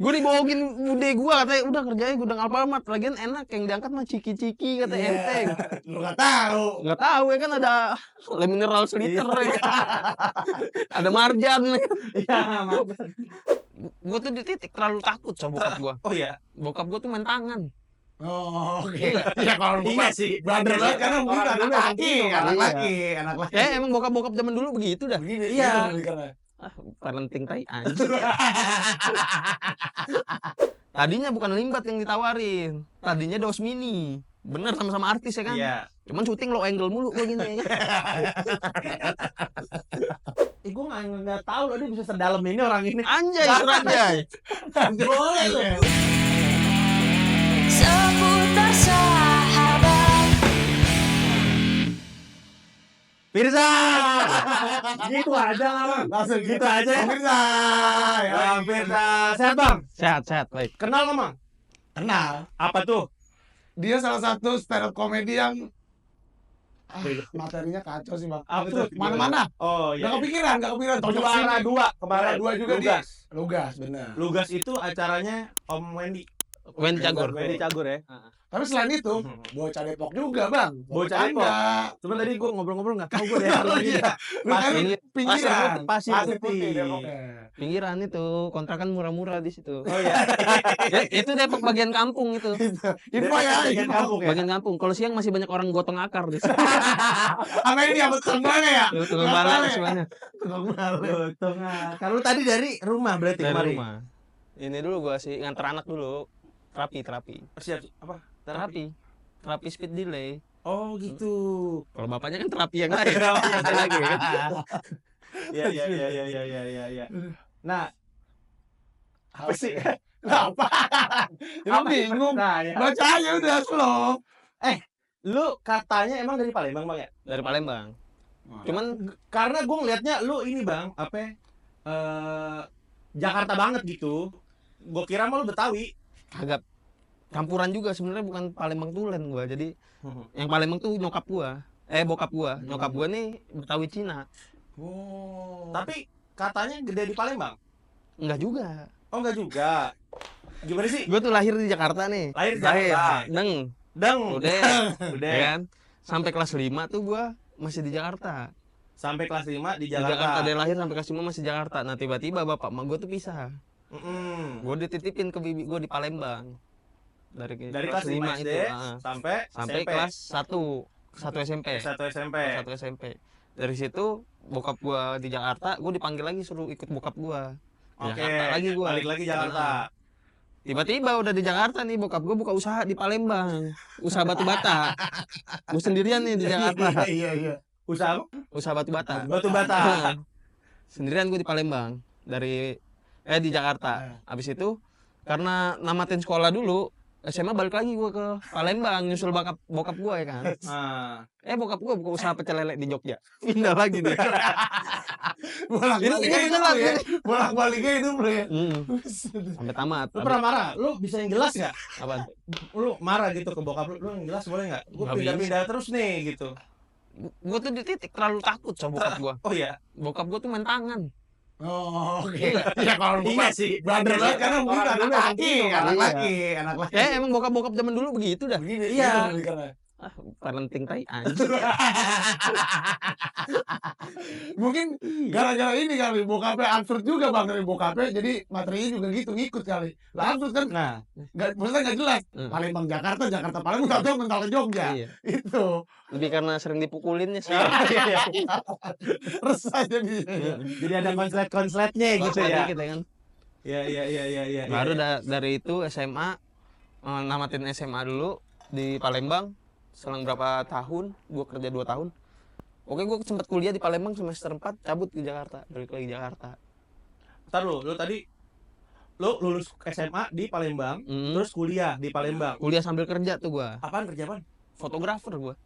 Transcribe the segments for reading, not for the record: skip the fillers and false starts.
Gue dibohongin bude gue katanya udah kerjanya gudang Alfamart. Lagian enak yang diangkat mah ciki-ciki katanya enteng. Lu nggak tahu. Nggak tahu ya kan ada le mineral seliter ya. Ada marjan. Iya, Gue tuh di titik terlalu takut sama bokap gue. Oh iya. Bokap gue tuh main tangan. Oh, oke. Iya kalau Iya sih. brother banget karena mungkin Orang anak dulu laki, emang anak gitu, laki. Ya emang bokap-bokap zaman dulu begitu dah. Begini, Iya. karena Parenting tai anjing. Tadinya bukan Limbat yang ditawarin. Tadinya Dos Mini. Bener sama-sama artis ya kan? Iya. Cuman syuting low angle mulu gue gini ya. Gue nggak tahu loh dia bisa sedalam ini orang ini. Anjay, anjay. Boleh loh. Seputar sahabat. Pirsa. Gitu aja lah bang. langsung Gitu aja ya. Pirsa. Ya. Bang Pirsa. Sehat bang. Sehat, baik. Kenal nggak bang? Kenal. Apa tuh? Dia salah satu stand up comedy yang materinya kacau sih bang. Apa tuh? Mana-mana. Oh iya. Nggak kepikiran. Juara 2 kemarin. Juara 2 juga Lugas. Lugas, benar. Lugas itu acaranya Om Wendy. Wendy Cagur. Wendy Cagur ya. Tapi selain itu, bocah Depok juga bang. Bocah Depok. Anda. Cuman tadi gue ngobrol-ngobrol nggak tahu gue deh. Oh iya. Lu kan pinggiran. Pasir Putih. Depok. Pinggiran itu, kontrakan murah-murah di situ. Oh iya. Ya, itu Depok bagian kampung itu. Info ya. Bagian kampung ya. Bagian kampung. Kalau siang masih banyak orang gotong akar di situ. Sama ini apa tengahnya ya? Tukang bala semuanya. Tukang bala. Betul. Kalau tadi dari rumah berarti Dari kemarin. rumah. Ini dulu gua sih nganter anak dulu. Terapi. Siap apa? Terapi speed delay. Oh gitu. Kalau bapaknya kan terapi yang lain. Ada lagi kan. Iya. Nah, apa sih? Apa? Lu bingung. Nah, ya. Baca aja udah slow. Lu katanya emang dari Palembang bang ya? Dari Palembang. Cuman Karena gue ngelihatnya lu ini bang, apa? Jakarta banget gitu. Gue kira mah lu Betawi. agak campuran juga sebenarnya, bukan Palembang tulen gua. Jadi yang Palembang tuh nyokap gua. Bokap gua. Nyokap gua nih Betawi Cina. Oh. Tapi katanya gede di Palembang. Enggak juga. Oh enggak juga. Gimana sih? Gua tuh lahir di Jakarta nih. Lahir di Jakarta. Deng. Udah. Ya kan? Sampai kelas 5 tuh gua masih di Jakarta. Sampai kelas 5 di Di Jakarta Jakarta. dari lahir sampai kelas 5 masih Jakarta. Nah, tiba-tiba bapak emak gua tuh pisah. Gua dititipin ke bibi gua di Palembang. Dari Kelas 5 itu, SD sampai sampai SMP. kelas 1 SMP. Satu SMP. Satu SMP. Dari situ bokap gua di Jakarta, gua dipanggil lagi suruh ikut bokap gua. Di Oke. Jakarta lagi gua. Balik lagi Jakarta. Tiba-tiba udah di Jakarta nih, bokap gua buka usaha di Palembang. Usaha batu bata. Gua sendirian nih di Jakarta. Iya. Usaha apa? Usaha batu bata. Batu bata. Sendirian gua di Palembang. Di Jakarta. Habis itu karena namatin sekolah dulu, SMA balik lagi gua ke Palembang nyusul bokap gua ya kan. Nah, Bokap gua buka usaha pecel lele di Jogja. Pindah lagi dia. Bolak-baliknya Ini itu beneran, ya. Bolak-baliknya itu bro ya. Sampai tamat. lu pernah marah? Lu bisa yang jelas nggak? Apaan? Lu marah gitu ke bokap lu yang jelas boleh nggak? Gue Nggak pindah-pindah terus nih gitu. Gue tuh di titik terlalu takut sama bokap gue. Oh iya. Bokap gue tuh main tangan. Oh, oke. Iya kalau Iya sih. brother banget karena mungkin Orang anak dulu emang laki, gitu, anak iya. laki, anak laki. Emang bokap-bokap zaman dulu begitu dah. Begini. Iya. Karena Parenting tai anjing. mungkin gara-gara ini kali bokapnya absurd juga bang dari bokapnya, jadi materinya juga gitu ngikut kali. Lah absurd kan Nah, maksudnya nggak jelas. Palembang Jakarta Palembang nggak tahu mental ke Jogja. Iya. Itu Lebih karena sering dipukulinnya sih. resah jadi. jadi ada konslet-konsletnya gitu ya. Dikit, ya kan. Iya. Baru dari itu SMA, namatin SMA dulu di Palembang. Selang berapa tahun, gue kerja 2 tahun. Oke, gue sempat kuliah di Palembang semester 4, cabut ke Jakarta, balik lagi Jakarta. Ntar lu tadi lu lulus SMA di Palembang, terus kuliah di Palembang. Kuliah sambil kerja tuh gue. Apaan kerja apaan? Fotografer gue.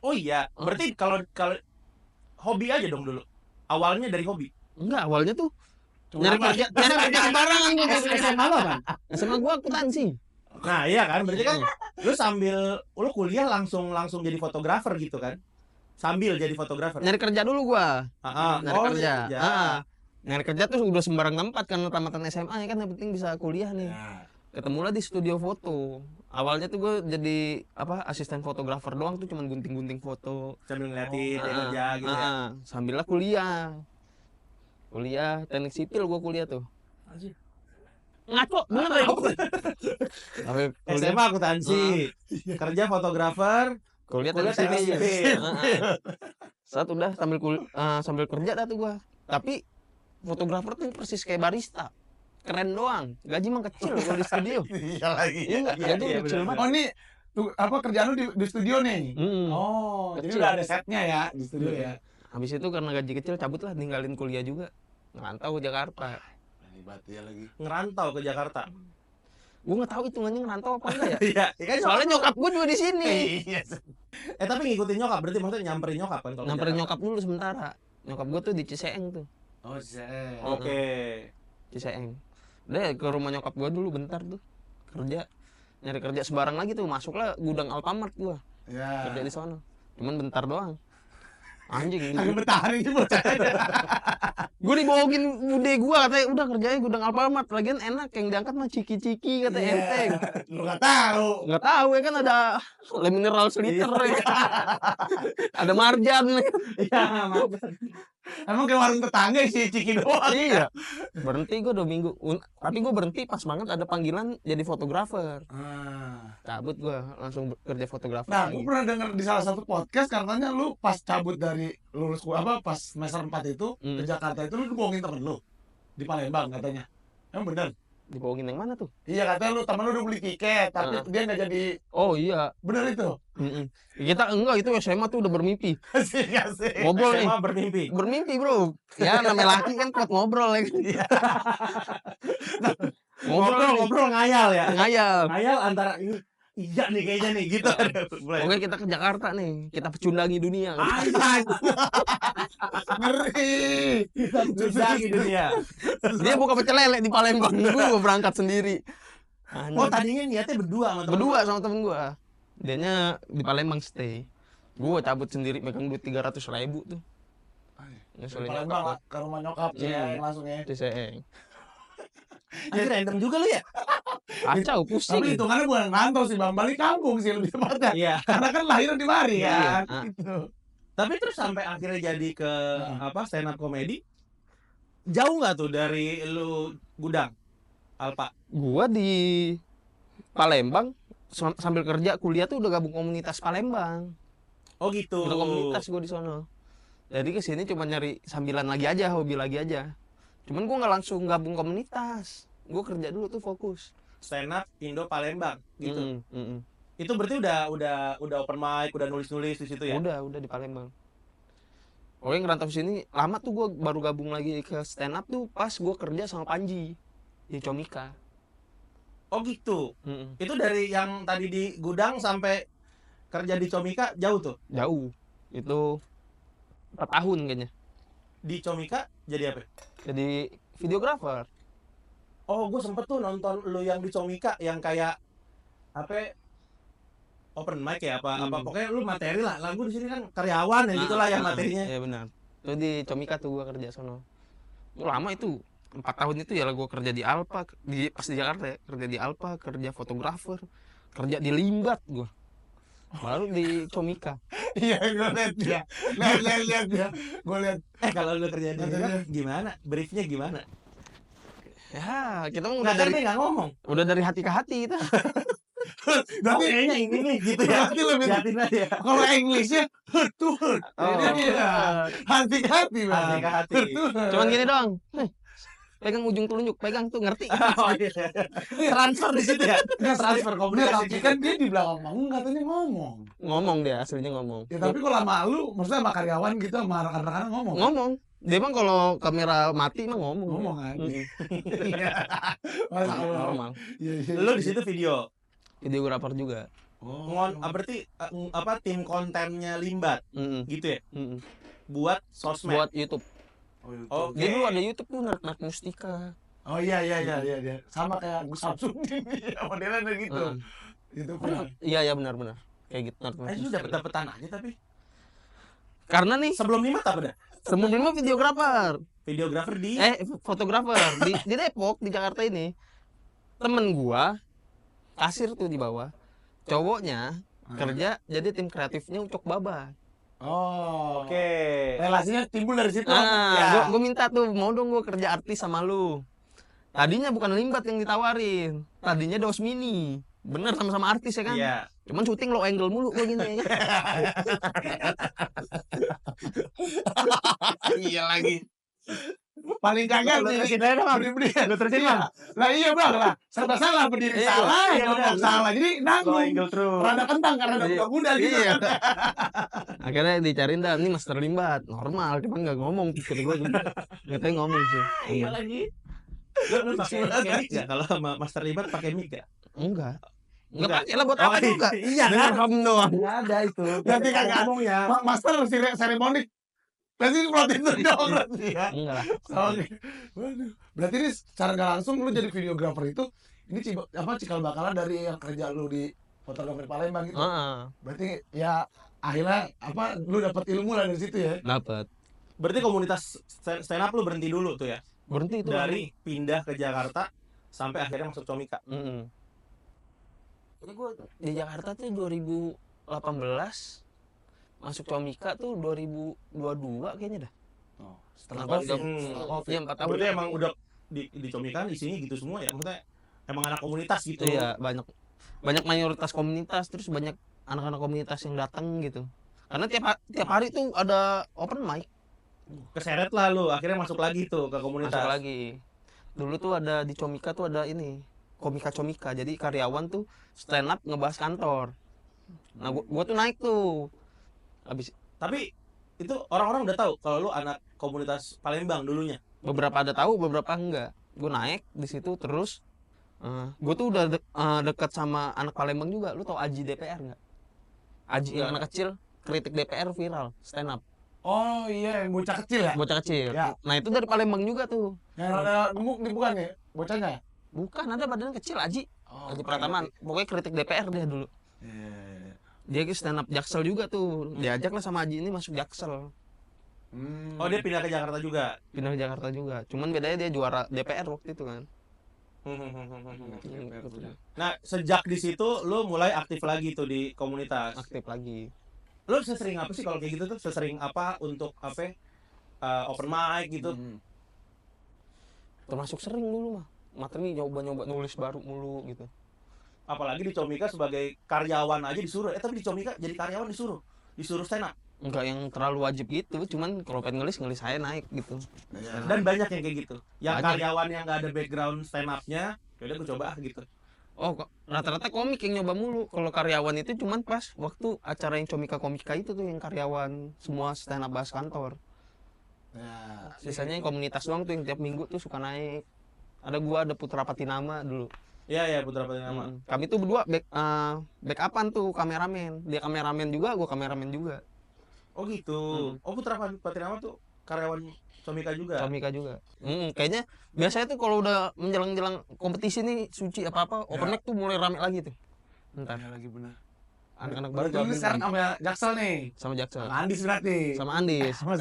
Oh iya, berarti kalau hobi aja dong dulu. Awalnya dari hobi. Enggak, awalnya tuh nyari kerja sembarangan gue. SMA lo kan? SMA gue akuntansi. Nah iya kan, berarti kan lu sambil lu kuliah langsung jadi fotografer gitu kan? Sambil jadi fotografer. Nyari kerja dulu gua. Heeh. Nyari kerja. Nyari kerja tuh udah sembarang tempat karena tamatan SMA ya kan, yang penting bisa kuliah nih. Nah, Ketemulah di studio foto. Awalnya tuh gue jadi asisten fotografer doang tuh, cuman gunting-gunting foto. Sambil ngeliatin dia Ah, kerja gitu ya. Sambil lah kuliah teknik sipil gue kuliah tuh. Ngaco bener ya. Sambil kuliah, SMA akuntansi, kerja fotografer, kuliah kuliah teknik teknik sipil. sipil. Saat udah sambil kerja dah tuh gue. Tapi fotografer tuh persis kayak barista. Keren doang, gaji mah kecil kalau di studio. iya lagi. Iya, gaji iya, kecil bener. banget. Oh ini tuh apa kerjaan lu di studio nih? Oh, jadi Kecil. udah ada setnya ya di studio ya. Habis itu karena gaji kecil cabut lah, ninggalin kuliah juga. Ngerantau ke Jakarta. Hebat ya lagi. Ngerantau ke Jakarta. Gue nggak tahu hitungannya ngerantau apa enggak ya. Iya, kan Soalnya nyokap gue juga di sini. Iya. tapi ngikutin nyokap berarti maksudnya nyamperin nyokap kan kalau ke Nyamperin Jakarta? nyokap dulu sementara. Nyokap gue tuh di Ciseeng tuh, Oh, saya. Oke. Ciseeng. Udah ke rumah nyokap gue dulu bentar tuh kerja, nyari kerja sebarang lagi tuh, masuklah gudang Alfamart gue Ya. kerja di sana. Cuman bentar doang. Anjing. Kagak bertahan ini bocah. Gue dibohongin bude gue, katanya udah kerjanya gudang Alfamart, lagian enak, yang diangkat mah ciki-ciki kata Iya. enteng. Lu nggak tahu. Nggak tahu ya kan, ada le mineral seliter ya. Ada marjan. Iya, maaf. Emang kayak warung tetangga isi ciki doang. Iya. Berhenti gue 2 minggu. Tapi gue berhenti pas banget ada panggilan jadi fotografer. Cabut gue langsung kerja fotografer. Nah, lagi. gue pernah denger di salah satu podcast katanya lu pas cabut dari lulus pas semester 4 itu ke Jakarta itu lu dibohongin temen lu di Palembang katanya. Emang bener? Dibohongin yang mana tuh? Iya katanya lu temen lu udah beli tiket tapi dia nggak jadi. Oh iya. Bener itu? Kita enggak, itu SMA tuh udah bermimpi. Asik asik. Ngobrol nih. SMA bermimpi. Bermimpi bro. Ya namanya laki kan kuat ngobrol ya. Ngobrol nih. Ngobrol ngayal ya. Ngayal. Ngayal antara ini iya nih kayaknya nih gitu. Mulai. Oke kita ke Jakarta nih. Kita pecundangi dunia. Ngeri. Kita berjuang dunia. Dia buka pecel lele di Palembang. Gue berangkat sendiri. Oh tadinya niatnya berdua sama temen. Berdua sama temen gue. Dianya di Palembang stay. Gue cabut sendiri, megang duit 300.000 tuh. Nyusulin Palembang nyokap lah, ke rumah nyokap ya langsung ya. di Ciseeng. Jadi random juga lu ya? Kacau, pusing. Tapi hitungannya bukan ngantau sih bang, balik kampung sih lebih tepatnya. Iya. Karena kan lahir di Mari Iya. kan. Gitu. Tapi terus sampai akhirnya jadi ke stand up comedy. Jauh nggak tuh dari lu gudang Alpa? Gua di Palembang sambil kerja kuliah tuh udah gabung komunitas Palembang. Oh gitu. Udah komunitas gua di sono. Jadi kesini cuma nyari sambilan lagi aja, hobi lagi aja. Cuman gua nggak langsung gabung komunitas. Gua kerja dulu tuh fokus. Stand up Indo Palembang gitu. Mm-mm. Itu berarti udah open mic, udah nulis-nulis di situ ya? Udah di Palembang. Oke, ngerantau sini lama tuh gua baru gabung lagi ke stand up tuh pas gua kerja sama Panji di Comika. Oh gitu. Mm-mm. Itu dari yang tadi di gudang sampai kerja di Comika jauh tuh. Jauh. Itu 4 tahun kayaknya. Di Comika jadi apa? Jadi videografer. Oh, gue sempet tuh nonton lu yang di Comika yang kayak apa? Open mic ya apa pokoknya lu materi lah. Lagu di sini kan karyawan ya gitulah yang materinya. Iya benar. Itu di Comika tuh gua kerja sono. Itu lama itu. 4 tahun itu ya lah gua kerja di Alpa, pas di Jakarta ya, kerja di Alpa, kerja fotografer, kerja di Limbat gua. Baru di Comika. Iya, gue liat dia. Lihat dia. Gue lihat. Kalau lu kerja di Materinya. gimana? Briefnya gimana? Ya, kita mah Nggak kan dia nggak ngomong. udah dari hati ke hati kita. Berarti kayaknya ini nih gitu ya. berarti lebih Liatin aja. kalau Englishnya hurt to hurt. Oh. Ini dia. Hati ke hati bang. Hati ke hati. Hurt to hurt. Cuman gini doang. Pegang ujung telunjuk, pegang tuh, ngerti? Oh, iya. Transfer di situ ya. Nggak, Transfer Nggak, komunikasi. tapi kan dia di belakang panggung katanya ngomong. Ngomong dia, aslinya ngomong. Ya tapi kalau sama lu, maksudnya sama karyawan gitu, sama rekan-rekan ngomong. Ngomong. Dia mah kalau kamera mati mah ngomong. Ngomong kan. Mm. Iya. Masya Allah. Normal. Iya, iya. Lu di situ video. Videografer juga. Berarti tim kontennya Limbat Mm-mm. gitu ya. Mm-mm. Buat sosmed. Buat YouTube. Oh, Dia dulu ada YouTube tuh, Nark Mustika. Oh iya. Sama kayak Gus Samsudin ya, modelnya gitu. Heeh. Itu Iya benar. Kayak gitu. Nark Itu Mustika. dapet-dapetan aja tapi. Karena nih Sebelum Limbat apa dah? Sebelumnya videografer. Videografer di Fotografer di Depok, di Jakarta ini. Temen gua kasir tuh di bawah. Cowoknya kerja jadi tim kreatifnya Ucok Baba. Oh. Oke. Relasinya timbul dari situ. Nah, gua minta tuh, mau dong gua kerja artis sama lu. Tadinya bukan Limbat yang ditawarin, tadinya Dos Mini. Bener, sama-sama artis ya kan? Iya. Cuman syuting low angle mulu gua gini. Iya lagi. Paling kagak nih. Terusin aja dong. Lu terusin bang. Lah iya bang lah. Serba salah berdiri Iya, salah, iya, ngomong udah. salah. Jadi Low nanggung. angle terus. Rada kentang karena udah Iya. buka-buka gitu. Iya. Akhirnya dicariin dah, ini Master Limbat. Normal, cuman nggak ngomong. Kata gua gitu. Katanya ngomong sih. Iya lagi. Lu pakai mic nggak? Kalau sama Master Libat pakai mic nggak? Enggak. Enggak. Enggak pakai lah, buat apa juga? Iya Dengar kan? kamu doang. Nggak ada itu. Berarti kagak ngomong ya. Master seremoni. Berarti plot itu dong. Iya. Enggak lah. Oke. Waduh. Berarti ini secara nggak langsung lu jadi videografer itu ini cikal bakalan dari yang kerja lu di fotografer Palembang gitu. Heeh. Berarti ya akhirnya lu dapat ilmu lah dari situ ya. Dapat. Berarti komunitas stand up lu berhenti dulu tuh ya? Berhenti itu. Dari pindah ke Jakarta sampai akhirnya masuk Comika. Ini gue di Jakarta tuh 2018, masuk Comika tuh 2022 kayaknya dah. Oh, Setelah Covid. Covid. Iya, 4 tahun. Berarti emang udah di Comika isinya gitu semua ya? Maksudnya emang anak komunitas gitu. Iya, banyak mayoritas komunitas, terus banyak anak-anak komunitas yang datang gitu. Karena tiap hari tuh ada open mic. Keseret lah lu, akhirnya masuk lagi tuh ke komunitas. Masuk lagi. Dulu tuh ada di Comika tuh ada ini, Komika Comika. Jadi karyawan tuh stand up ngebahas kantor. Nah, gua tuh naik tuh. Habis Tapi itu orang-orang udah tahu kalau lu anak komunitas Palembang dulunya. beberapa ada tahu, beberapa enggak. Gue naik di situ terus gue tuh udah dekat sama anak Palembang juga. Lu tau Aji DPR nggak? Aji yang anak kecil kritik DPR viral stand up. Oh iya, yang bocah kecil ya? Bocah kecil. Ya. Nah, itu dari Palembang juga tuh. Yang rada gemuk nih bukan ya? Bocahnya ya? Bukan, ada badan kecil Aji. Oh, Aji Pratama. Pokoknya kritik DPR dia dulu. Iya. Dia stand up Jaksel juga tuh. Diajak lah sama Aji ini masuk Jaksel. Oh, dia pindah ke Jakarta juga. Pindah ke Jakarta juga. Cuman bedanya dia juara DPR waktu itu kan. Nah, sejak di situ lu mulai aktif lagi tuh di komunitas. Aktif lagi. Lu sesering apa sih kalau kayak gitu tuh? Sesering apa untuk apa? Open mic gitu. Termasuk sering dulu mah. Materi nyoba-nyoba nulis baru mulu gitu. Apalagi di Comika sebagai karyawan aja disuruh. Tapi di Comika jadi karyawan disuruh stand up. Enggak yang terlalu wajib gitu, cuman kalau pengen ngelis saya naik gitu. Dan banyak yang kayak gitu. Yang Banyak. karyawan yang nggak ada background stand up-nya, yaudah gue coba gitu. Oh, rata-rata komik yang nyoba mulu. Kalau karyawan itu cuman pas waktu acara yang Comika Komika itu tuh yang karyawan semua stand up bahas kantor. Ya. Sisanya yang komunitas doang tuh yang tiap minggu tuh suka naik. Ada gua, ada Putra Patinama dulu. Iya, Putra Patinama. Kami tuh berdua backupan tuh kameramen. Dia kameramen juga, gua kameramen juga. Oh gitu. Oh, Putra Patinama tuh karyawan Comika juga. Comika juga. Kayaknya biasanya tuh kalau udah menjelang kompetisi nih suci apa-apa, open mic tuh mulai rame lagi tuh. Entar Ya lagi benar. anak-anak baru Berarti lu gabung sekarang sama Jaksel nih. sama Jaksel. Sama Andis berarti. Sama Andis. Sama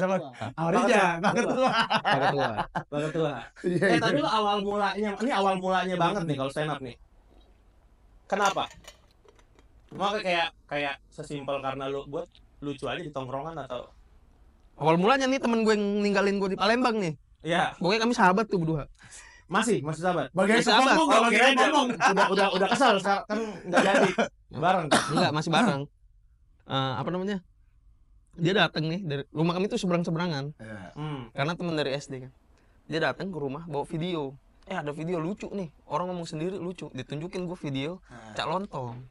Rija. Banget tuh. Kakak tua. Banget tua. Iya. Tapi lu awal mulanya banget nih kalau stand up nih. Kenapa? Mau kayak sesimpel karena lu buat lucu aja di tongkrongan atau? Awal mulanya nih temen gue yang ninggalin gue di Palembang nih. Iya, Pokoknya kami sahabat tuh berdua. masih sahabat. Bagian Masih sahabat. ngomong, Oh, bagian kirain ngomong. udah kesal sekarang kan nggak jadi. Bareng. Enggak, masih bareng. Apa namanya? Dia datang nih dari rumah kami tuh seberang-seberangan. Iya. Karena teman dari SD kan. Dia datang ke rumah bawa video. Ada video lucu nih. Orang ngomong sendiri lucu. Ditunjukin gue video Cak Lontong.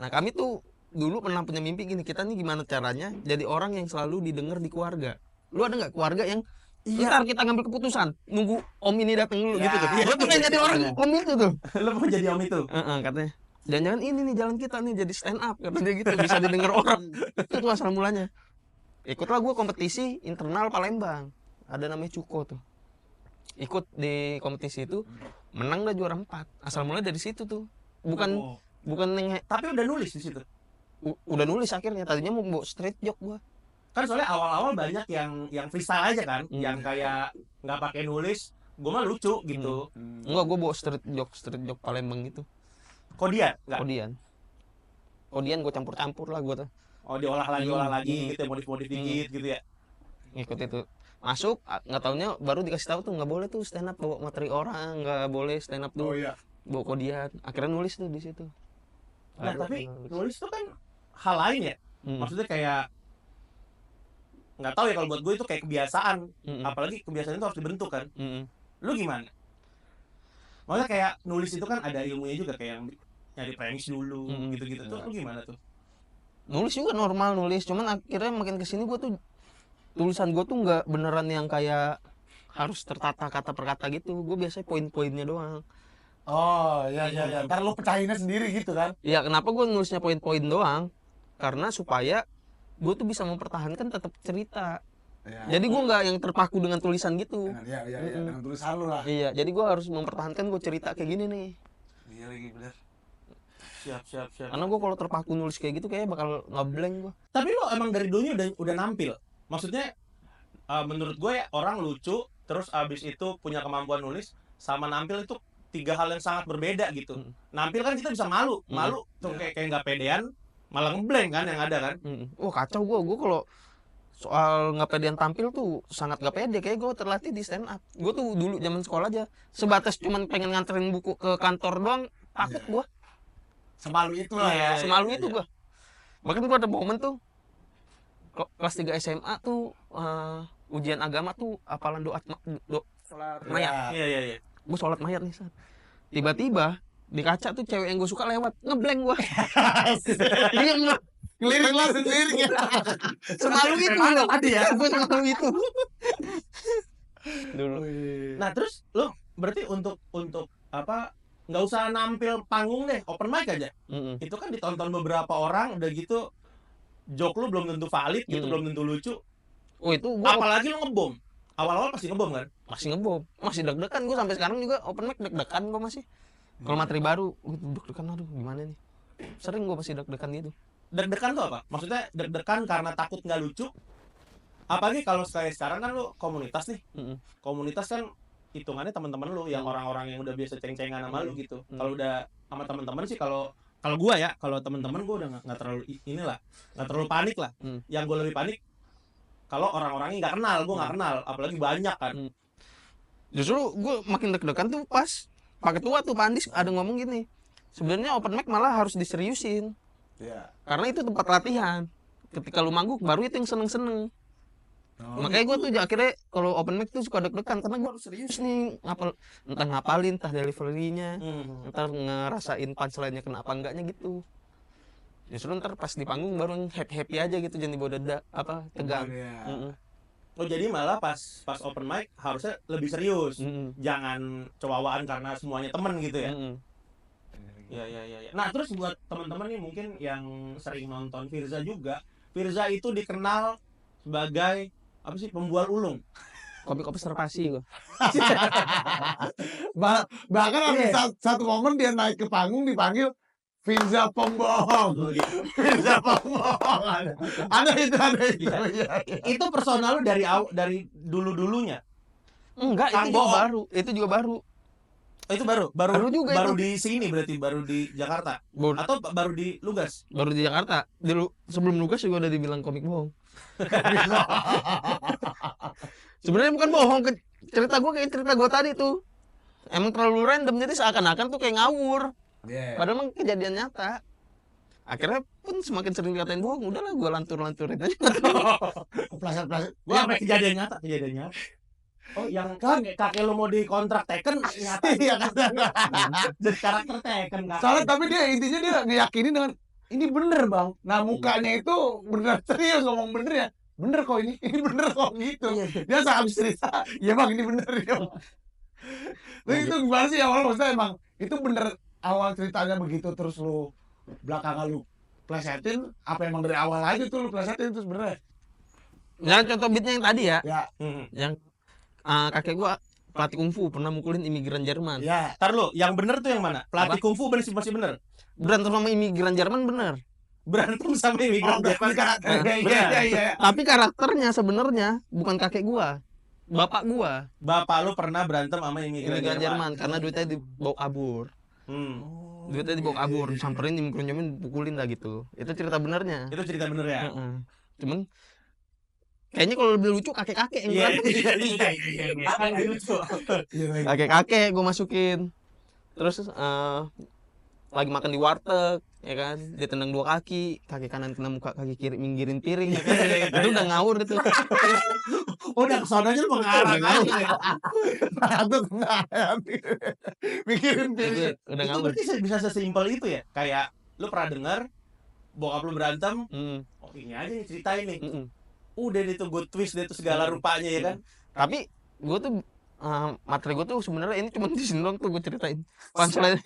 Nah, kami tuh dulu pernah punya mimpi gini, kita nih gimana caranya jadi orang yang selalu didengar di keluarga. Lu ada nggak keluarga yang ntar kita ngambil keputusan nunggu om ini datang dulu gitu tuh. Lu pengen jadi orang om itu tuh. Lu mau jadi om itu? Katanya. Jangan-jangan ini nih jalan kita nih jadi stand up, kata dia gitu, bisa didengar orang. Itu tuh asal mulanya. Ikutlah gue kompetisi internal Palembang. Ada namanya Cuko tuh. Ikut di kompetisi itu, menang dah juara 4. Asal mulai dari situ tuh. Bukan yang Tapi udah nulis di situ. udah nulis akhirnya. Tadinya mau bawa straight joke gua. Kan soalnya awal-awal banyak yang freestyle aja kan, yang kayak nggak pakai nulis, gue mah lucu gitu. Enggak, gue bawa street joke Palembang gitu. Kodian nggak? Kodian gue campur-campur lah gue tuh. Oh diolah lagi gitu ya, modif-modif dikit gitu ya. Ngikut itu. Masuk, nggak taunya baru dikasih tahu tuh nggak boleh tuh stand up bawa materi orang, nggak boleh stand up tuh iya. bawa kodian. Akhirnya nulis tuh di situ. Nah Baru tapi nulis. nulis tuh kan hal lain ya. Maksudnya kayak nggak tahu ya, kalau buat gue itu kayak kebiasaan. Apalagi kebiasaan itu harus dibentuk kan. Lu gimana? Maksudnya kayak nulis itu kan ada ilmunya juga, kayak yang nyari premis dulu gitu-gitu tuh. Lu gimana tuh? Nulis juga normal nulis, cuman akhirnya makin kesini gue tuh tulisan gue tuh nggak beneran yang kayak harus tertata kata per kata gitu. Gue biasanya poin-poinnya doang. Oh iya. Ntar lu pecahinnya sendiri gitu kan? Ya kenapa gue nulisnya poin-poin doang? Karena supaya gue tuh bisa mempertahankan tetap cerita. Ya. Jadi gue nggak yang terpaku dengan tulisan gitu. Iya, dengan tulisan lu lah. Iya, jadi gue harus mempertahankan gue cerita kayak gini nih. Iya lagi bener. Siap. Karena gue kalau terpaku nulis kayak gitu kayak bakal ngeblank gue. Tapi lo emang dari dulunya udah nampil. Maksudnya menurut gue ya, orang lucu terus abis itu punya kemampuan nulis sama nampil itu tiga hal yang sangat berbeda gitu. Nampil kan kita bisa malu tuh kayak nggak pedean, malah ngeblank kan yang ada kan. Wah kacau gue kalau soal nggak pedean tampil tuh sangat nggak pede. Kayak gue terlatih di stand up. Gue tuh dulu zaman sekolah aja sebatas cuman pengen nganterin buku ke kantor doang, takut gue. Semalu itu lah ya. Semalu itu gue. Bahkan gue ada momen tuh kelas 3 SMA tuh ujian agama tuh hafalan doa mayat. Iya. Gue sholat mayat nih Sat. Tiba-tiba di kaca tuh cewek yang gue suka lewat, ngeblank gue. Dia Ngelirik lah sendiri. semalu itu loh. Ada ya. Gue semalu itu. Dulu. Nah terus lo berarti untuk apa, nggak usah nampil panggung deh, open mic aja. Itu kan ditonton beberapa orang, udah gitu joke lu belum tentu valid gitu, belum tentu lucu. Oh itu gue Apalagi lu ngebom. Awal-awal pasti ngebom kan? masih ngebom, masih deg-degan gue sampai sekarang juga open mic deg-degan gue masih. Kalau materi baru, gue deg-degan aduh gimana nih. Sering gue masih deg-degan gitu. Deg-degan tuh apa? Maksudnya deg-degan karena takut nggak lucu? Apalagi kalau kayak sekarang kan lu komunitas nih. Komunitas kan hitungannya teman-teman lu yang orang-orang yang udah biasa ceng-cengan sama lu gitu. Kalau udah sama teman-teman sih, kalau gua ya, kalau teman-teman gua udah nggak terlalu inilah, nggak terlalu panik lah. Yang gua lebih panik kalau orang-orangnya nggak kenal, gua nggak kenal, apalagi banyak kan. Justru gue makin deg-degan tuh pas Pak Ketua tuh Pak Andis ada ngomong gini, sebenarnya open mic malah harus diseriusin. Iya. Karena itu tempat latihan. Ketika lu manggung baru itu yang seneng-seneng. Makanya gue tuh akhirnya kalau open mic tuh suka deg-degan karena gue harus serius nih, entah ngapalin, entah deliverynya, ntar ngerasain punchline-nya kenapa enggaknya gitu. Justru ntar pas di panggung baru happy aja gitu, jangan dibawa tegang. Oh jadi malah pas open mic harusnya lebih serius, jangan cowawaan karena semuanya temen gitu ya. Ya. Nah terus buat teman-teman nih mungkin yang sering nonton Firza juga, Firza itu dikenal sebagai apa sih, pembual ulung. Kopi observasi gue. Bahkan ada satu momen dia naik ke panggung dipanggil Firza pembohong. Firza pembohong. Ada itu. Iya. Itu personal lu dari dulu-dulunya. Enggak, itu juga baru. Oh, itu baru juga baru itu. di sini berarti, baru di Jakarta atau baru di Lugas? Baru di Jakarta. Dulu sebelum Lugas juga udah dibilang komik bohong. Sebenarnya bukan bohong, cerita gue kayak cerita gue tadi tuh. Emang terlalu random, jadi seakan-akan tuh kayak ngawur. Padahal emang kejadian nyata. Akhirnya pun semakin sering dikatain bohong, udahlah gue lantur-lanturin aja. Plaset-plaset. Gua sampai kejadian nyata. Oh, yang kakek lu mau dikontrak Tekken nyata. Iya kan. Jadi karakter Tekken kan. Soalnya tapi dia intinya dia ngeyakinin dengan ini bener bang. Nah mukanya itu bener serius ngomong bener ya. Bener kok ini bener kok gitu. Dia saat habis cerita, ya bang ini bener ya. Tapi itu gimana sih awal maksudnya emang itu bener awal ceritanya begitu terus lu belakangan lu plesetin apa emang dari awal aja tuh lu plesetin itu sebenarnya? Ya contoh beatnya yang tadi ya. Yang kakek gua pelatih kungfu pernah mukulin imigran Jerman. Ya. Ntar lu, yang bener tuh yang mana? Pelatih kungfu masih bener? Berantem sama imigran Jerman bener. berantem sama imigran Jerman. Iya. Tapi karakternya sebenarnya bukan kakek gua, bapak gua. Bapak lu pernah berantem sama imigran Imigran Jerman. Jerman karena duitnya dibawa kabur. Duitnya dibawa kabur, samperin imigran Jerman pukulin lah gitu. Itu cerita benernya. Itu cerita bener ya? Heeh. Cuman kayaknya kalau lebih lucu kakek-kakek yang Iya, berantem. iya. Lucu. Kakek-kakek gue masukin. Terus lagi makan di warteg, ya kan? Dia tendang 2 kaki, kaki kanan kena muka, kaki kiri minggirin piring. Itu udah ngawur itu. Udah kesonanya lu mengarang aja ya. Itu mikirin Itu udah Itu ngawur. berarti bisa sesimpel itu ya? Kayak lu pernah denger bokap lu berantem, oh ini aja nih ceritain nih. Udah deh tuh gue twist deh tuh segala rupanya ya kan. Tapi gue tuh materi gue tuh sebenarnya ini cuma di sini doang tuh gue ceritain. Punchline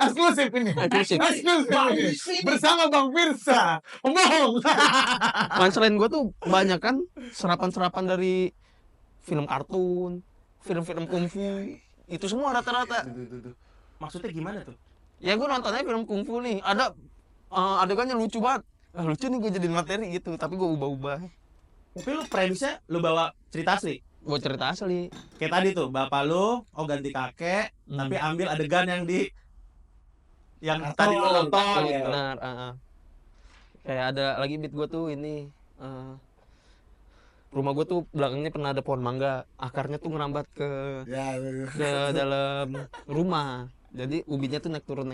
eksklusif ini. eksklusif. Eksklusif. Bersama Bang Firsa. Ngomong. Punchline gue tuh banyak kan serapan-serapan dari film kartun, film-film kungfu. Itu semua rata-rata. Maksudnya gimana tuh? Ya gue nontonnya film kungfu nih, ada adegannya lucu banget. Lucu nih gue jadiin materi gitu, tapi gue ubah-ubah. Tapi lu premisnya lu bawa cerita asli. Gue cerita asli. Kayak tadi tuh, bapak lu ganti kakek, tapi ambil adegan yang tadi lu nonton. Gitu. Benar, kayak ada lagi beat gue tuh ini rumah gue tuh belakangnya pernah ada pohon mangga, akarnya tuh ngerambat ke dalam rumah. Jadi ubinya tuh naik turun.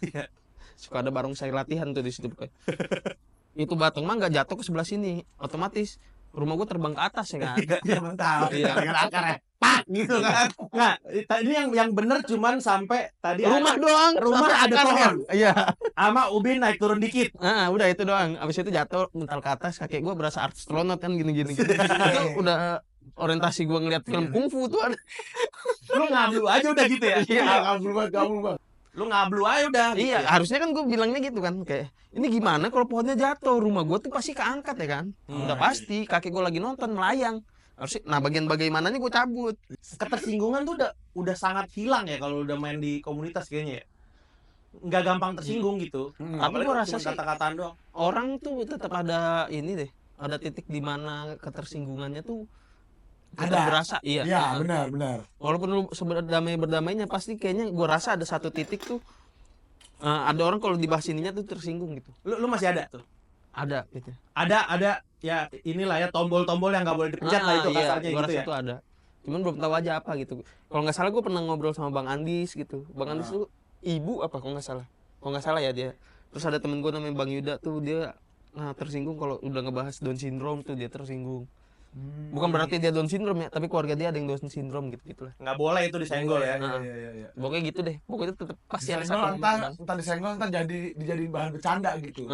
Iya. Suka ada barongsai latihan tuh di situ. Itu batang mangga jatuh ke sebelah sini, otomatis rumah gue terbang ke atas ya kan. Iya mantap. Iya. Dengan akarnya. Pak gitu kan. Nggak, ini yang bener cuman sampai tadi Rumah doang, rumah sampai ada akarnya. pohon. Iya. Sama ubin naik turun dikit. Udah itu doang. Abis itu jatuh mental ke atas, kakek gue berasa astronot kan gini. Itu udah orientasi gue ngeliat film kungfu tuh ada. Lu ngablu aja udah gitu ya. Kamu Bang. Lu ngablu aja udah. Gitu Iya, ya? harusnya kan gue bilangnya gitu kan, kayak ini gimana kalau pohonnya jatuh, rumah gue tuh pasti keangkat ya kan. Udah pasti, kakek gue lagi nonton melayang. Harusnya, nah bagian bagaimananya gue cabut. Ketersinggungan tuh udah sangat hilang ya kalau udah main di komunitas kayaknya ya. Nggak gampang tersinggung gitu. Tapi Apalagi gua kalau rasa cuma sih kata-kataan doang. orang tuh tetap ada ini deh, ada titik di mana ketersinggungannya tuh tetap Ada. berasa. Iya. Iya, benar. Walaupun lu berdamainya pasti kayaknya gue rasa ada satu titik tuh ada orang kalau dibahas ininya tuh tersinggung gitu. Lu masih ada tuh. Ada gitu. Ada ya inilah ya tombol-tombol yang nggak boleh dipencet lah itu kasarnya gua gitu rasa ya. itu ada. Cuman belum tahu aja apa gitu. Kalau nggak salah gue pernah ngobrol sama Bang Andis gitu. Bang Andis tuh ibu apa kalau nggak salah. Kalau nggak salah ya dia. Terus ada temen gue namanya Bang Yuda tuh dia tersinggung kalau udah ngebahas Down syndrome tuh dia tersinggung. Bukan berarti dia Down syndrome ya, tapi keluarga dia ada yang Down syndrome gitu lah. Nggak boleh itu disenggol ya. Iya. Pokoknya gitu deh. Pokoknya tetap pasti ada Disenggol satu. entar disenggol entar dijadiin bahan bercanda gitu.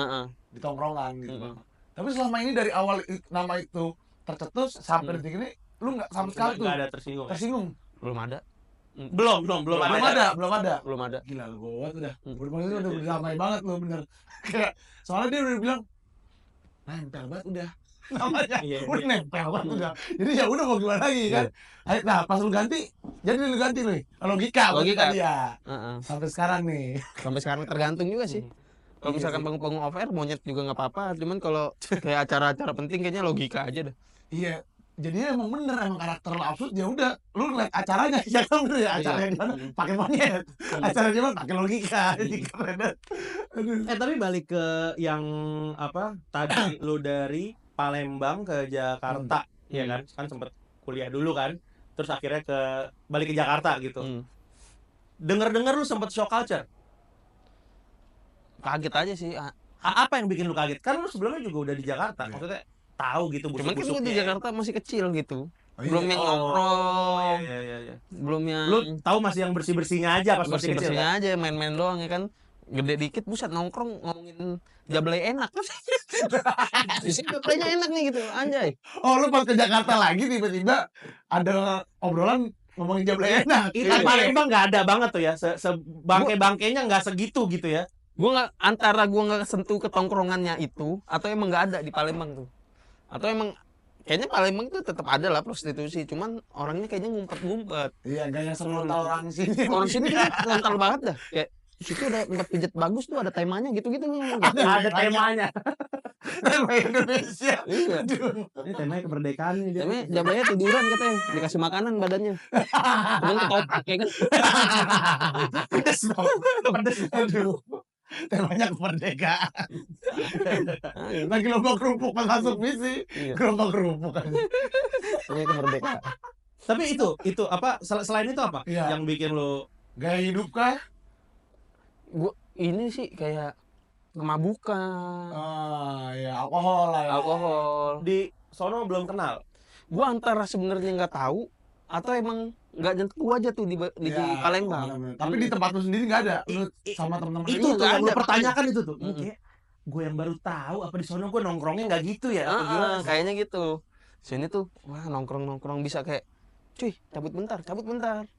Di tongkrongan gitu. Bang. Tapi selama ini dari awal nama itu tercetus sampai detik ini lu nggak sama sekali tuh Nggak ada tersinggung. tersinggung. Belum ada. Belum ada. Belum ada. Belum ada. Gila lu gowat udah. Udah berdamai banget lu bener. Kayak soalnya dia udah bilang nempel banget udah. Namanya Iya, udah nempel banget udah. Jadi ya udah mau gimana lagi kan. Nah, pas lu ganti, jadi lu ganti nih. Logika dia. Sampai sekarang nih. Sampai sekarang tergantung juga sih. Kalau misalkan panggung-panggung off air monyet juga nggak apa-apa. Cuman kalau kayak acara-acara penting kayaknya logika aja dah. Iya. Jadinya emang bener emang karakter lo absurd ya udah lu lihat acaranya ya kan bener ya acaranya di mana pakai monyet acaranya di mana pakai logika jadi keren banget. Aduh. Tapi balik ke yang apa tadi lu dari Palembang ke Jakarta ya kan sempet kuliah dulu kan terus akhirnya balik ke Jakarta gitu. Dengar-dengar lu sempet shock culture. Kaget aja sih. Apa yang bikin lu kaget? Kan lu sebelumnya juga udah di Jakarta. Maksudnya tahu gitu Cuman kan gue di busuk-busuknya. Jakarta masih kecil gitu. Oh, iya. Belum yang nongkrong. Iya. Belum yang Lu tahu masih yang bersih-bersihnya aja pas masih kecil. bersih-bersihnya Kan? aja, main-main doang ya kan. Gede dikit buset nongkrong ngomongin jablay enak. Di sini jablaynya enak nih gitu, anjay. Oh lu pas ke Jakarta lagi tiba-tiba ada obrolan ngomongin jablay enak. Kan Palembang nggak ada banget tuh ya, sebangke-bangkenya nggak segitu gitu ya. Antara gue nggak sentuh ke tongkrongannya itu atau emang nggak ada di Palembang tuh. Atau emang kayaknya Palembang tuh tetap ada lah prostitusi, cuman orangnya kayaknya ngumpet-ngumpet. Iya, gak yang serontal orang sini. Orang sini kan frontal banget dah. Kayak situ ada tempat pijat bagus tuh, ada temanya gitu-gitu. Ada temanya. Tema Indonesia. Iya. Aduh. Ini temanya kemerdekaan nih dia. Temanya Jabanya tiduran katanya, dikasih makanan badannya. Cuman ketoprak ya kan. Pedes dong. Pedes. Aduh. Temanya kemerdekaan. Lagi lomba kerupuk pas masuk misi. Iya. Lomba kerupuk aja. Temanya kemerdekaan. Tapi itu apa selain itu apa Iya. yang bikin lu Gaya hidup kah? Gua ini sih kayak kemabukan, Ya alkohol lah ya. alkohol. di sono belum kenal? Gua antara sebenarnya nggak tahu atau emang nggak nyentuh aja tuh di Ya, Palembang. benar-benar. Tapi di tempat lu sendiri nggak ada. Lu sama teman-teman Itu lu tuh nggak yang lu ada, pertanyakan itu tuh. Mm-mm. Kayak gue yang baru tahu apa di sono gue nongkrongnya nggak gitu ya? Apa gimana? Kayaknya gitu. Sini tuh, wah nongkrong bisa kayak, cuy, cabut bentar.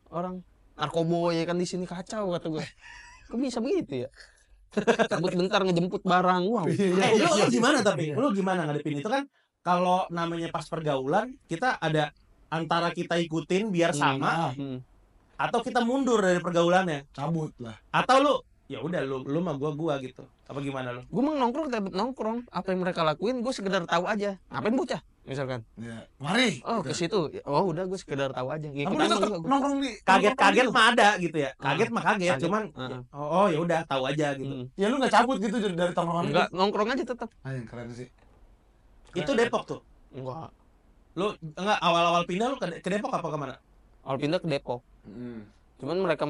Orang narkoboy ya kan di sini kacau kata gue. Kok bisa begitu ya? Cabut bentar ngejemput barang, wow. Lu gimana tapi? Lu gimana ngadepin itu kan? Kalau namanya pas pergaulan, kita ada antara kita ikutin biar sama Hmm. atau kita mundur dari pergaulannya. Cabut lah. Atau lu ya udah lu mah gua gitu. Apa gimana lu? Gue mau nongkrong, tapi nongkrong. Apa yang mereka lakuin, gue sekedar tahu aja. Ngapain bocah? Misalkan, Ya. Mari. oh ke situ, oh udah gue sekedar tahu aja. Kamu Ngikut udah emang tetep juga gua. nongkrong di Kaget-kaget nongkrong mah ada gitu ya. Kaget mah kaget, Kaget. cuman Heeh. oh ya udah tahu aja gitu. Hmm. gitu. Ya lu nggak cabut gitu dari tongkrongan Enggak, nongkrong aja tetap. Yang keren sih. Itu Depok tuh. Enggak. Lu enggak awal-awal pindah lu ke Depok apa kemana? Awal pindah ke Depok. Cuman mereka